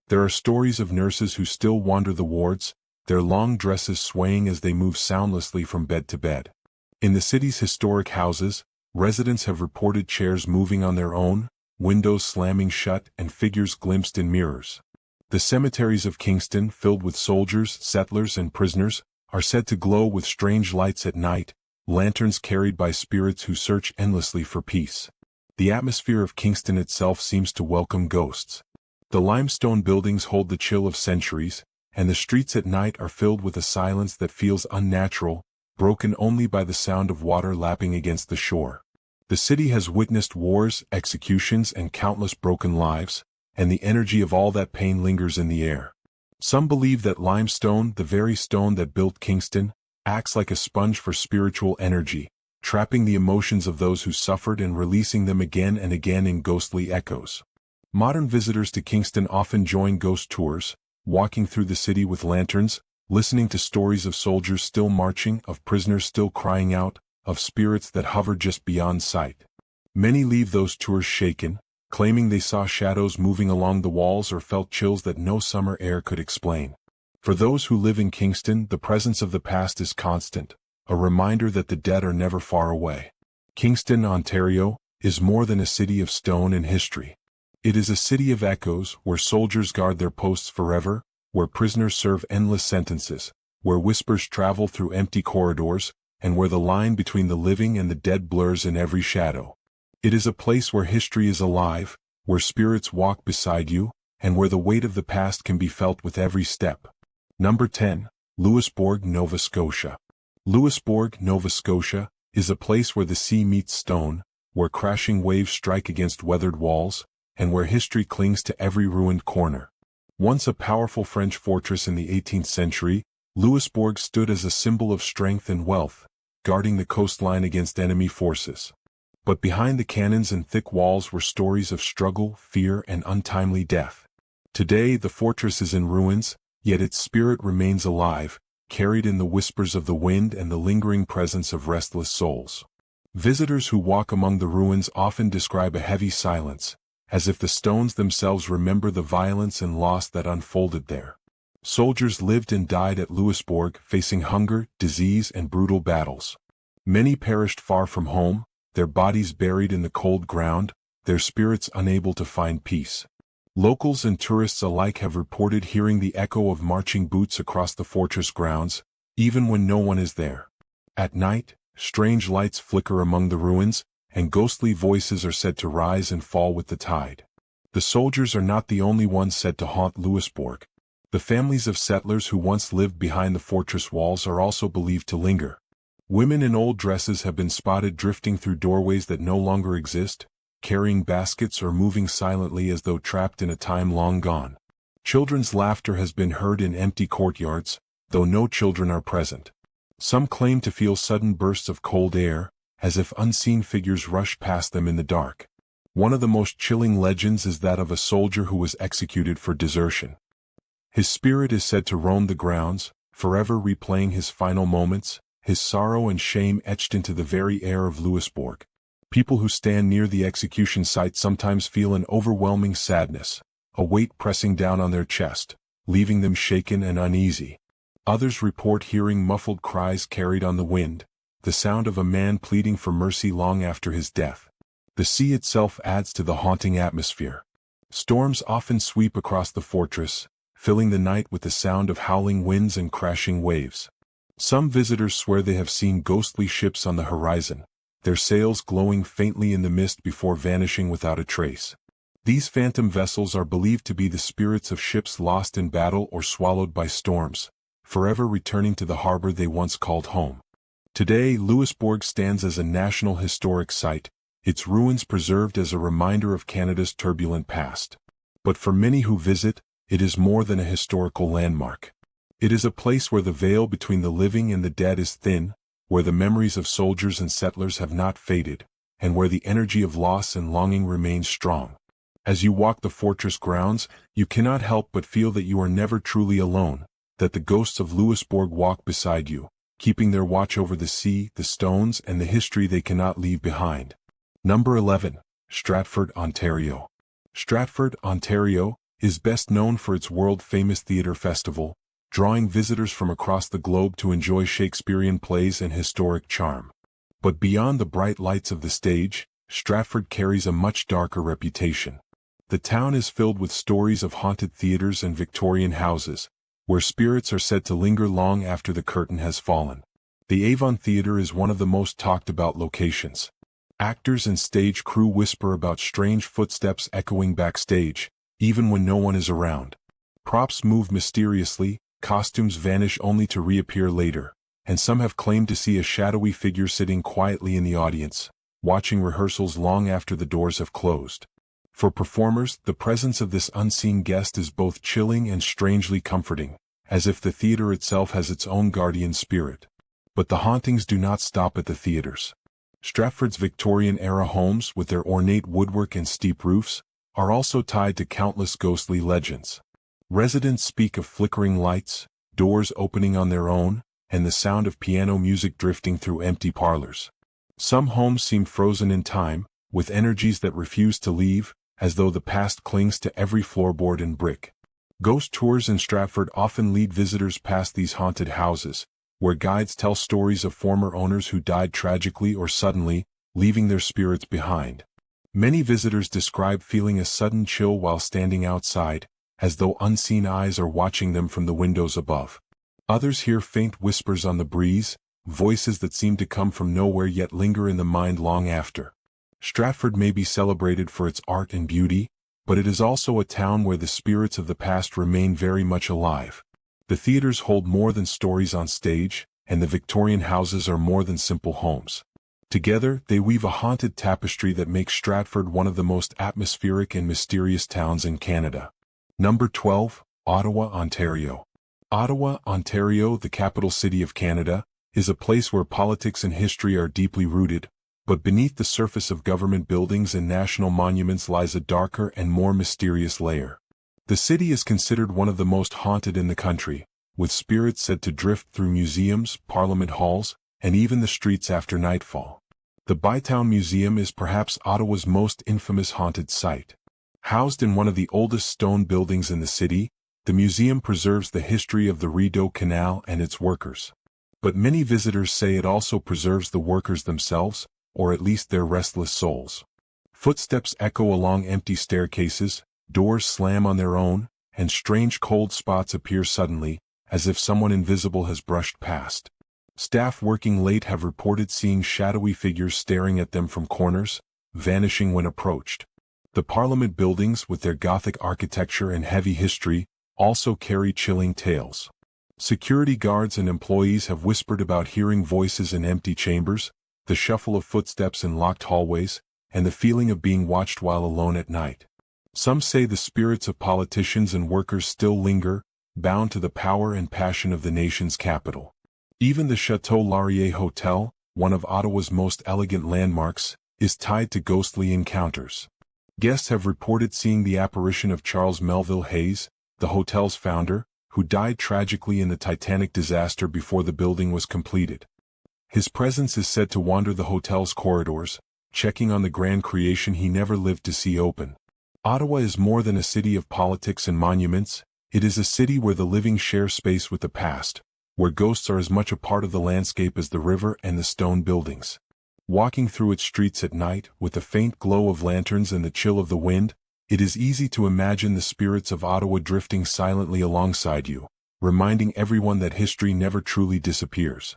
There are stories of nurses who still wander the wards, their long dresses swaying as they move soundlessly from bed to bed. In the city's historic houses, residents have reported chairs moving on their own, windows slamming shut and figures glimpsed in mirrors. The cemeteries of Kingston, filled with soldiers, settlers and prisoners, are said to glow with strange lights at night, lanterns carried by spirits who search endlessly for peace. The atmosphere of Kingston itself seems to welcome ghosts. The limestone buildings hold the chill of centuries, and the streets at night are filled with a silence that feels unnatural, broken only by the sound of water lapping against the shore. The city has witnessed wars, executions, and countless broken lives, and the energy of all that pain lingers in the air. Some believe that limestone, the very stone that built Kingston, acts like a sponge for spiritual energy, trapping the emotions of those who suffered and releasing them again and again in ghostly echoes. Modern visitors to Kingston often join ghost tours, walking through the city with lanterns, listening to stories of soldiers still marching, of prisoners still crying out, of spirits that hover just beyond sight. Many leave those tours shaken, claiming they saw shadows moving along the walls or felt chills that no summer air could explain. For those who live in Kingston, the presence of the past is constant, a reminder that the dead are never far away. Kingston, Ontario, is more than a city of stone and history. It is a city of echoes, where soldiers guard their posts forever, where prisoners serve endless sentences, where whispers travel through empty corridors, and where the line between the living and the dead blurs in every shadow. It is a place where history is alive, where spirits walk beside you, and where the weight of the past can be felt with every step. Number 10. Louisbourg, Nova Scotia. Louisbourg, Nova Scotia, is a place where the sea meets stone, where crashing waves strike against weathered walls, and where history clings to every ruined corner. Once a powerful French fortress in the 18th century, Louisbourg stood as a symbol of strength and wealth, guarding the coastline against enemy forces. But behind the cannons and thick walls were stories of struggle, fear, and untimely death. Today the fortress is in ruins, yet its spirit remains alive, carried in the whispers of the wind and the lingering presence of restless souls. Visitors who walk among the ruins often describe a heavy silence, as if the stones themselves remember the violence and loss that unfolded there. Soldiers lived and died at Louisbourg, facing hunger, disease, and brutal battles. Many perished far from home, their bodies buried in the cold ground, their spirits unable to find peace. Locals and tourists alike have reported hearing the echo of marching boots across the fortress grounds, even when no one is there. At night, strange lights flicker among the ruins, and ghostly voices are said to rise and fall with the tide. The soldiers are not the only ones said to haunt Louisbourg. The families of settlers who once lived behind the fortress walls are also believed to linger. Women in old dresses have been spotted drifting through doorways that no longer exist, carrying baskets or moving silently as though trapped in a time long gone. Children's laughter has been heard in empty courtyards, though no children are present. Some claim to feel sudden bursts of cold air, as if unseen figures rush past them in the dark. One of the most chilling legends is that of a soldier who was executed for desertion. His spirit is said to roam the grounds, forever replaying his final moments, his sorrow and shame etched into the very air of Louisbourg. People who stand near the execution site sometimes feel an overwhelming sadness, a weight pressing down on their chest, leaving them shaken and uneasy. Others report hearing muffled cries carried on the wind, the sound of a man pleading for mercy long after his death. The sea itself adds to the haunting atmosphere. Storms often sweep across the fortress, filling the night with the sound of howling winds and crashing waves. Some visitors swear they have seen ghostly ships on the horizon, their sails glowing faintly in the mist before vanishing without a trace. These phantom vessels are believed to be the spirits of ships lost in battle or swallowed by storms, forever returning to the harbor they once called home. Today, Louisbourg stands as a National Historic Site, its ruins preserved as a reminder of Canada's turbulent past. But for many who visit, it is more than a historical landmark. It is a place where the veil between the living and the dead is thin, where the memories of soldiers and settlers have not faded, and where the energy of loss and longing remains strong. As you walk the fortress grounds, you cannot help but feel that you are never truly alone, that the ghosts of Louisbourg walk beside you, keeping their watch over the sea, the stones, and the history they cannot leave behind. Number 11. Stratford, Ontario. Stratford, Ontario, is best known for its world-famous theatre festival, drawing visitors from across the globe to enjoy Shakespearean plays and historic charm. But beyond the bright lights of the stage, Stratford carries a much darker reputation. The town is filled with stories of haunted theatres and Victorian houses, where spirits are said to linger long after the curtain has fallen. The Avon Theatre is one of the most talked-about locations. Actors and stage crew whisper about strange footsteps echoing backstage, even when no one is around. Props move mysteriously, costumes vanish only to reappear later, and some have claimed to see a shadowy figure sitting quietly in the audience, watching rehearsals long after the doors have closed. For performers, the presence of this unseen guest is both chilling and strangely comforting, as if the theater itself has its own guardian spirit. But the hauntings do not stop at the theaters. Stratford's Victorian-era homes, with their ornate woodwork and steep roofs, are also tied to countless ghostly legends. Residents speak of flickering lights, doors opening on their own, and the sound of piano music drifting through empty parlors. Some homes seem frozen in time, with energies that refuse to leave, as though the past clings to every floorboard and brick. Ghost tours in Stratford often lead visitors past these haunted houses, where guides tell stories of former owners who died tragically or suddenly, leaving their spirits behind. Many visitors describe feeling a sudden chill while standing outside, as though unseen eyes are watching them from the windows above. Others hear faint whispers on the breeze, voices that seem to come from nowhere yet linger in the mind long after. Stratford may be celebrated for its art and beauty, but it is also a town where the spirits of the past remain very much alive. The theaters hold more than stories on stage, and the Victorian houses are more than simple homes. Together, they weave a haunted tapestry that makes Stratford one of the most atmospheric and mysterious towns in Canada. Number 12. Ottawa, Ontario. Ottawa, Ontario, the capital city of Canada, is a place where politics and history are deeply rooted, but beneath the surface of government buildings and national monuments lies a darker and more mysterious layer. The city is considered one of the most haunted in the country, with spirits said to drift through museums, parliament halls, and even the streets after nightfall. The Bytown Museum is perhaps Ottawa's most infamous haunted site. Housed in one of the oldest stone buildings in the city, the museum preserves the history of the Rideau Canal and its workers. But many visitors say it also preserves the workers themselves, or at least their restless souls. Footsteps echo along empty staircases, doors slam on their own, and strange cold spots appear suddenly, as if someone invisible has brushed past. Staff working late have reported seeing shadowy figures staring at them from corners, vanishing when approached. The Parliament buildings, with their Gothic architecture and heavy history, also carry chilling tales. Security guards and employees have whispered about hearing voices in empty chambers, the shuffle of footsteps in locked hallways, and the feeling of being watched while alone at night. Some say the spirits of politicians and workers still linger, bound to the power and passion of the nation's capital. Even the Chateau Laurier Hotel, one of Ottawa's most elegant landmarks, is tied to ghostly encounters. Guests have reported seeing the apparition of Charles Melville Hayes, the hotel's founder, who died tragically in the Titanic disaster before the building was completed. His presence is said to wander the hotel's corridors, checking on the grand creation he never lived to see open. Ottawa is more than a city of politics and monuments, it is a city where the living share space with the past, where ghosts are as much a part of the landscape as the river and the stone buildings. Walking through its streets at night, with the faint glow of lanterns and the chill of the wind, it is easy to imagine the spirits of Ottawa drifting silently alongside you, reminding everyone that history never truly disappears.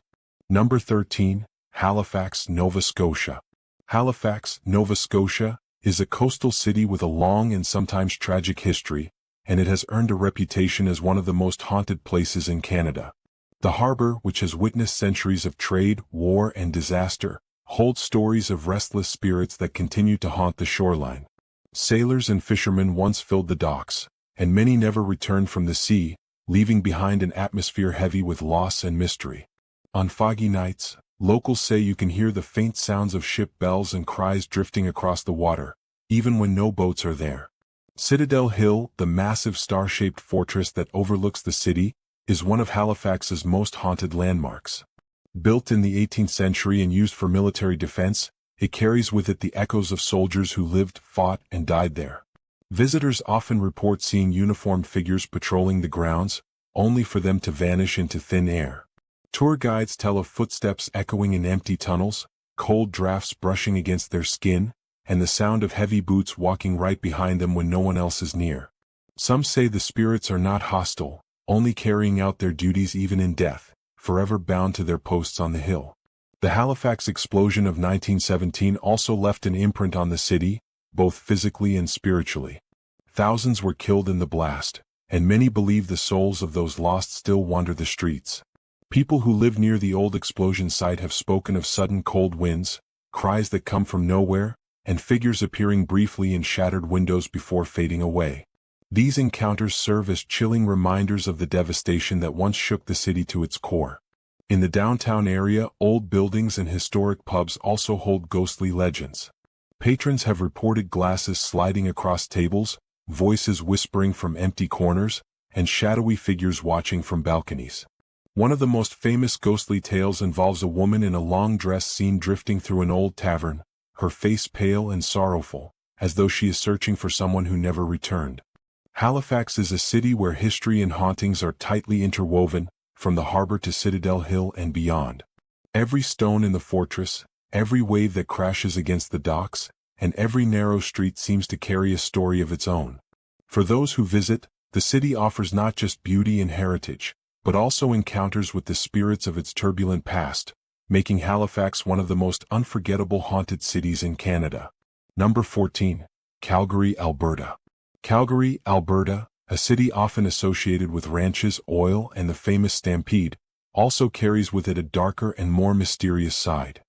Number 13. Halifax, Nova Scotia. Halifax, Nova Scotia, is a coastal city with a long and sometimes tragic history, and it has earned a reputation as one of the most haunted places in Canada. The harbor, which has witnessed centuries of trade, war, and disaster, holds stories of restless spirits that continue to haunt the shoreline. Sailors and fishermen once filled the docks, and many never returned from the sea, leaving behind an atmosphere heavy with loss and mystery. On foggy nights, locals say you can hear the faint sounds of ship bells and cries drifting across the water, even when no boats are there. Citadel Hill, the massive star-shaped fortress that overlooks the city, is one of Halifax's most haunted landmarks. Built in the 18th century and used for military defense, it carries with it the echoes of soldiers who lived, fought, and died there. Visitors often report seeing uniformed figures patrolling the grounds, only for them to vanish into thin air. Tour guides tell of footsteps echoing in empty tunnels, cold drafts brushing against their skin, and the sound of heavy boots walking right behind them when no one else is near. Some say the spirits are not hostile, only carrying out their duties even in death, forever bound to their posts on the hill. The Halifax explosion of 1917 also left an imprint on the city, both physically and spiritually. Thousands were killed in the blast, and many believe the souls of those lost still wander the streets. People who live near the old explosion site have spoken of sudden cold winds, cries that come from nowhere, and figures appearing briefly in shattered windows before fading away. These encounters serve as chilling reminders of the devastation that once shook the city to its core. In the downtown area, old buildings and historic pubs also hold ghostly legends. Patrons have reported glasses sliding across tables, voices whispering from empty corners, and shadowy figures watching from balconies. One of the most famous ghostly tales involves a woman in a long dress seen drifting through an old tavern, her face pale and sorrowful, as though she is searching for someone who never returned. Halifax is a city where history and hauntings are tightly interwoven, from the harbor to Citadel Hill and beyond. Every stone in the fortress, every wave that crashes against the docks, and every narrow street seems to carry a story of its own. For those who visit, the city offers not just beauty and heritage, but also encounters with the spirits of its turbulent past, making Halifax one of the most unforgettable haunted cities in Canada. Number 14. Calgary, Alberta. Calgary, Alberta, a city often associated with ranches, oil, and the famous Stampede, also carries with it a darker and more mysterious side.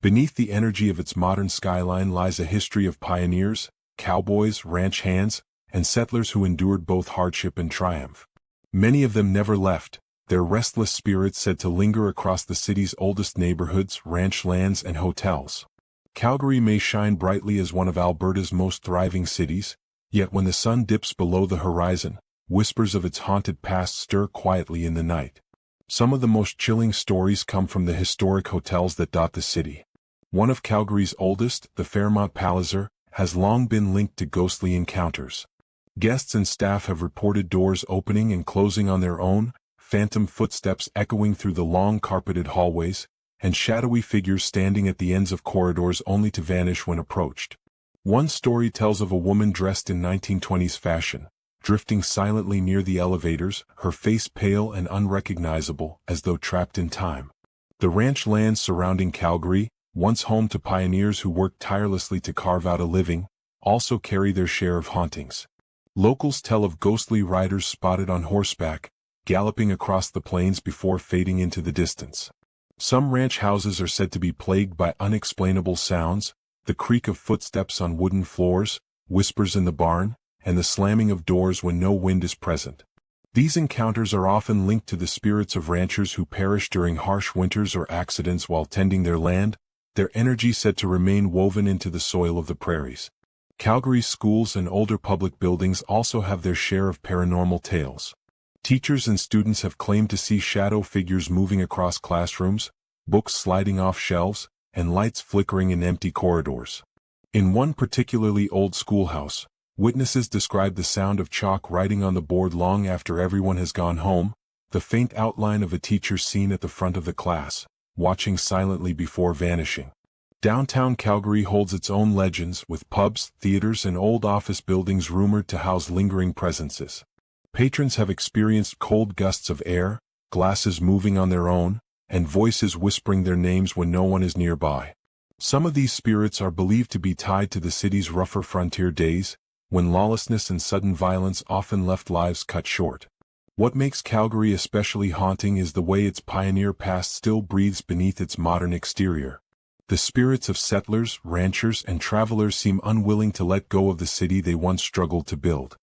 Beneath the energy of its modern skyline lies a history of pioneers, cowboys, ranch hands, and settlers who endured both hardship and triumph. Many of them never left, their restless spirits said to linger across the city's oldest neighborhoods, ranch lands, and hotels. Calgary may shine brightly as one of Alberta's most thriving cities, yet when the sun dips below the horizon, whispers of its haunted past stir quietly in the night. Some of the most chilling stories come from the historic hotels that dot the city. One of Calgary's oldest, the Fairmont Palliser, has long been linked to ghostly encounters. Guests and staff have reported doors opening and closing on their own, phantom footsteps echoing through the long carpeted hallways, and shadowy figures standing at the ends of corridors only to vanish when approached. One story tells of a woman dressed in 1920s fashion, drifting silently near the elevators, her face pale and unrecognizable, as though trapped in time. The ranch lands surrounding Calgary, once home to pioneers who worked tirelessly to carve out a living, also carry their share of hauntings. Locals tell of ghostly riders spotted on horseback, galloping across the plains before fading into the distance. Some ranch houses are said to be plagued by unexplainable sounds, the creak of footsteps on wooden floors, whispers in the barn, and the slamming of doors when no wind is present. These encounters are often linked to the spirits of ranchers who perish during harsh winters or accidents while tending their land, their energy said to remain woven into the soil of the prairies. Calgary's schools and older public buildings also have their share of paranormal tales. Teachers and students have claimed to see shadow figures moving across classrooms, books sliding off shelves, and lights flickering in empty corridors. In one particularly old schoolhouse, witnesses described the sound of chalk writing on the board long after everyone has gone home, the faint outline of a teacher seen at the front of the class, watching silently before vanishing. Downtown Calgary holds its own legends, with pubs, theaters, and old office buildings rumored to house lingering presences. Patrons have experienced cold gusts of air, glasses moving on their own, and voices whispering their names when no one is nearby. Some of these spirits are believed to be tied to the city's rougher frontier days, when lawlessness and sudden violence often left lives cut short. What makes Calgary especially haunting is the way its pioneer past still breathes beneath its modern exterior. The spirits of settlers, ranchers, and travelers seem unwilling to let go of the city they once struggled to build.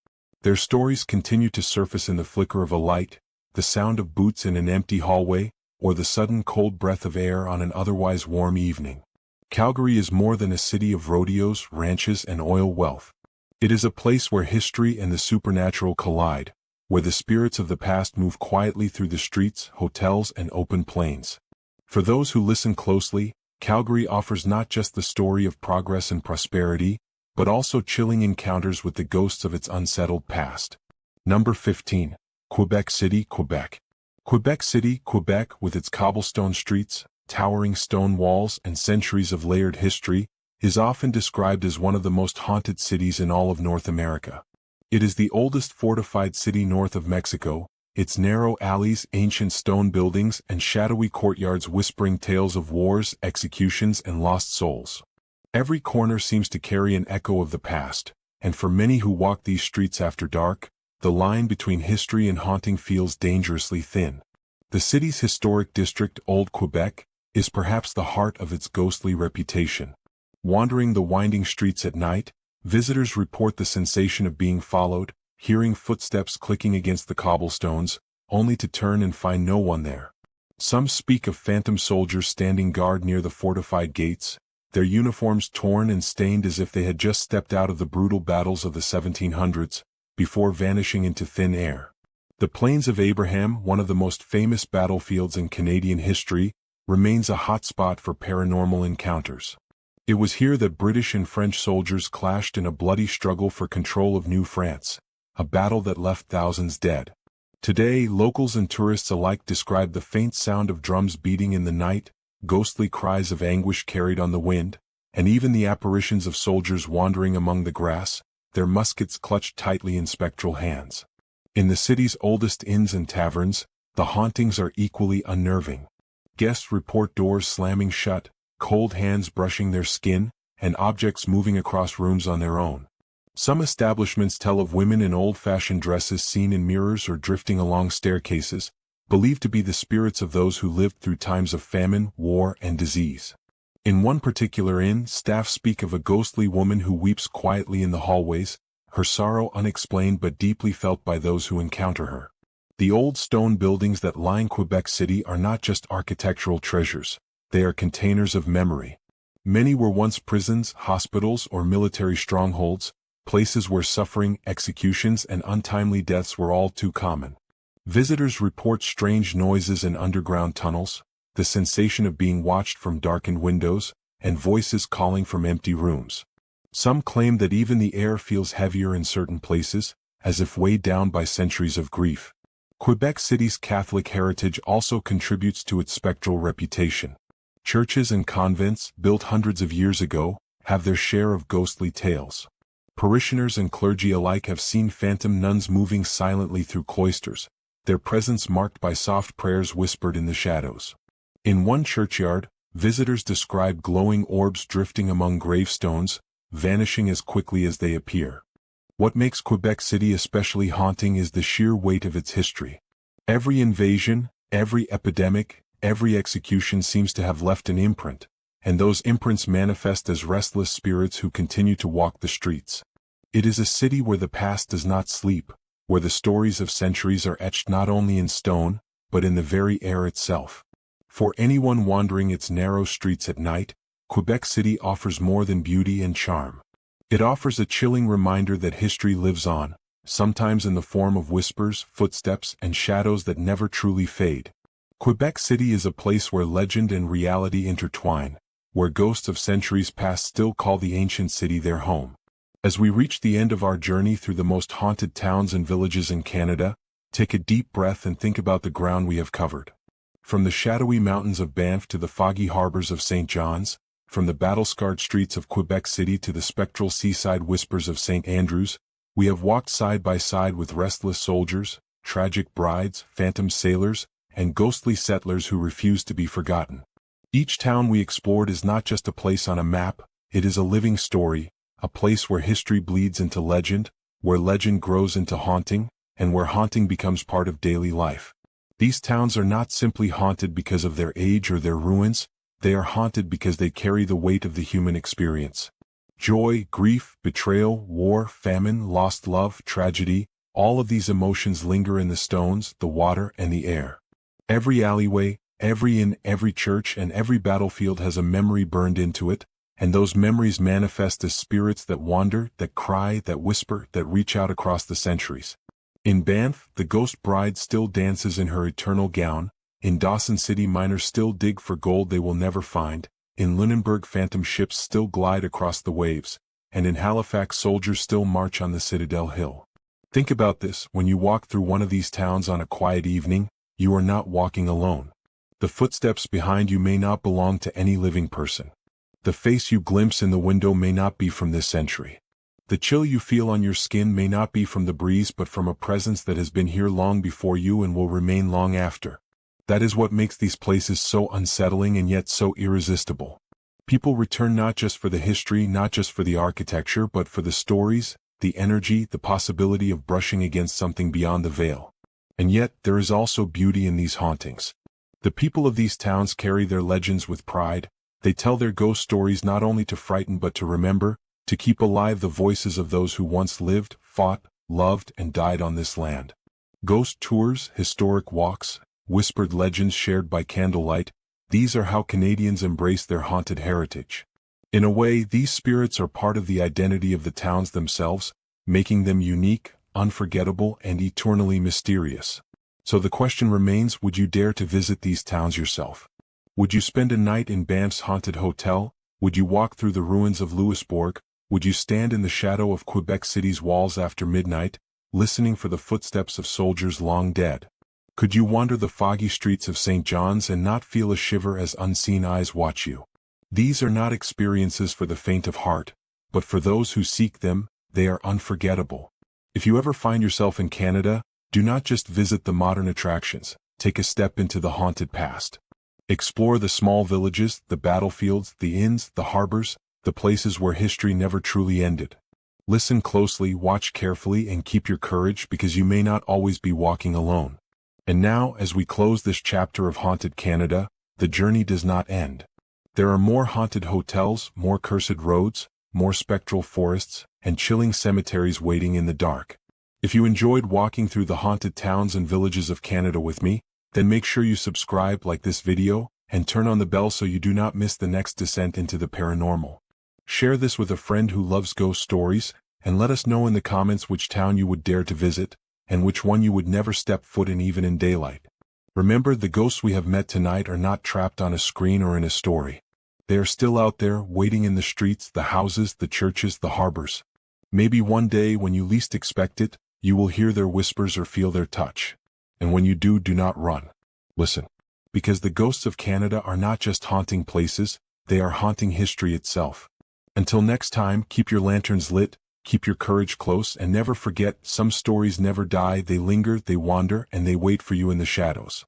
Their stories continue to surface in the flicker of a light, the sound of boots in an empty hallway, or the sudden cold breath of air on an otherwise warm evening. Calgary is more than a city of rodeos, ranches, and oil wealth. It is a place where history and the supernatural collide, where the spirits of the past move quietly through the streets, hotels, and open plains. For those who listen closely, Calgary offers not just the story of progress and prosperity, but also chilling encounters with the ghosts of its unsettled past. Number 15. Quebec City, Quebec. Quebec City, Quebec, with its cobblestone streets, towering stone walls, and centuries of layered history, is often described as one of the most haunted cities in all of North America. It is the oldest fortified city north of Mexico, its narrow alleys, ancient stone buildings, and shadowy courtyards whispering tales of wars, executions, and lost souls. Every corner seems to carry an echo of the past, and for many who walk these streets after dark, the line between history and haunting feels dangerously thin. The city's historic district, Old Quebec, is perhaps the heart of its ghostly reputation. Wandering the winding streets at night, visitors report the sensation of being followed, hearing footsteps clicking against the cobblestones, only to turn and find no one there. Some speak of phantom soldiers standing guard near the fortified gates, their uniforms torn and stained as if they had just stepped out of the brutal battles of the 1700s, before vanishing into thin air. The Plains of Abraham, one of the most famous battlefields in Canadian history, remains a hotspot for paranormal encounters. It was here that British and French soldiers clashed in a bloody struggle for control of New France, a battle that left thousands dead. Today, locals and tourists alike describe the faint sound of drums beating in the night, ghostly cries of anguish carried on the wind, and even the apparitions of soldiers wandering among the grass, their muskets clutched tightly in spectral hands. In the city's oldest inns and taverns, the hauntings are equally unnerving. Guests report doors slamming shut, cold hands brushing their skin, and objects moving across rooms on their own. Some establishments tell of women in old-fashioned dresses seen in mirrors or drifting along staircases, believed to be the spirits of those who lived through times of famine, war, and disease. In one particular inn, staff speak of a ghostly woman who weeps quietly in the hallways, her sorrow unexplained but deeply felt by those who encounter her. The old stone buildings that line Quebec City are not just architectural treasures, they are containers of memory. Many were once prisons, hospitals, or military strongholds, places where suffering, executions, and untimely deaths were all too common. Visitors report strange noises in underground tunnels, the sensation of being watched from darkened windows, and voices calling from empty rooms. Some claim that even the air feels heavier in certain places, as if weighed down by centuries of grief. Quebec City's Catholic heritage also contributes to its spectral reputation. Churches and convents, built hundreds of years ago, have their share of ghostly tales. Parishioners and clergy alike have seen phantom nuns moving silently through cloisters, their presence marked by soft prayers whispered in the shadows. In one churchyard, visitors describe glowing orbs drifting among gravestones, vanishing as quickly as they appear. What makes Quebec City especially haunting is the sheer weight of its history. Every invasion, every epidemic, every execution seems to have left an imprint, and those imprints manifest as restless spirits who continue to walk the streets. It is a city where the past does not sleep, where the stories of centuries are etched not only in stone, but in the very air itself. For anyone wandering its narrow streets at night, Quebec City offers more than beauty and charm. It offers a chilling reminder that history lives on, sometimes in the form of whispers, footsteps, and shadows that never truly fade. Quebec City is a place where legend and reality intertwine, where ghosts of centuries past still call the ancient city their home. As we reach the end of our journey through the most haunted towns and villages in Canada, take a deep breath and think about the ground we have covered. From the shadowy mountains of Banff to the foggy harbors of St. John's, from the battle-scarred streets of Quebec City to the spectral seaside whispers of St. Andrews, we have walked side by side with restless soldiers, tragic brides, phantom sailors, and ghostly settlers who refuse to be forgotten. Each town we explored is not just a place on a map, it is a living story, a place where history bleeds into legend, where legend grows into haunting, and where haunting becomes part of daily life. These towns are not simply haunted because of their age or their ruins, they are haunted because they carry the weight of the human experience. Joy, grief, betrayal, war, famine, lost love, tragedy, all of these emotions linger in the stones, the water, and the air. Every alleyway, every inn, every church, and every battlefield has a memory burned into it, and those memories manifest as spirits that wander, that cry, that whisper, that reach out across the centuries. In Banff, the ghost bride still dances in her eternal gown. In Dawson City, miners still dig for gold they will never find. In Lunenburg, phantom ships still glide across the waves. And in Halifax, soldiers still march on the Citadel Hill. Think about this, when you walk through one of these towns on a quiet evening, you are not walking alone. The footsteps behind you may not belong to any living person. The face you glimpse in the window may not be from this century. The chill you feel on your skin may not be from the breeze but from a presence that has been here long before you and will remain long after. That is what makes these places so unsettling and yet so irresistible. People return not just for the history, not just for the architecture, but for the stories, the energy, the possibility of brushing against something beyond the veil. And yet, there is also beauty in these hauntings. The people of these towns carry their legends with pride. They tell their ghost stories not only to frighten but to remember, to keep alive the voices of those who once lived, fought, loved, and died on this land. Ghost tours, historic walks, whispered legends shared by candlelight, these are how Canadians embrace their haunted heritage. In a way, these spirits are part of the identity of the towns themselves, making them unique, unforgettable, and eternally mysterious. So the question remains, would you dare to visit these towns yourself? Would you spend a night in Banff's haunted hotel? Would you walk through the ruins of Louisbourg? Would you stand in the shadow of Quebec City's walls after midnight, listening for the footsteps of soldiers long dead? Could you wander the foggy streets of St. John's and not feel a shiver as unseen eyes watch you? These are not experiences for the faint of heart, but for those who seek them, they are unforgettable. If you ever find yourself in Canada, do not just visit the modern attractions, take a step into the haunted past. Explore the small villages, the battlefields, the inns, the harbors, the places where history never truly ended. Listen closely, watch carefully, and keep your courage because you may not always be walking alone. And now, as we close this chapter of Haunted Canada, the journey does not end. There are more haunted hotels, more cursed roads, more spectral forests, and chilling cemeteries waiting in the dark. If you enjoyed walking through the haunted towns and villages of Canada with me, then make sure you subscribe, like this video, and turn on the bell so you do not miss the next descent into the paranormal. Share this with a friend who loves ghost stories, and let us know in the comments which town you would dare to visit, and which one you would never step foot in even in daylight. Remember, the ghosts we have met tonight are not trapped on a screen or in a story. They are still out there, waiting in the streets, the houses, the churches, the harbors. Maybe one day, when you least expect it, you will hear their whispers or feel their touch. And when you do, do not run. Listen. Because the ghosts of Canada are not just haunting places, they are haunting history itself. Until next time, keep your lanterns lit, keep your courage close, and never forget, some stories never die, they linger, they wander, and they wait for you in the shadows.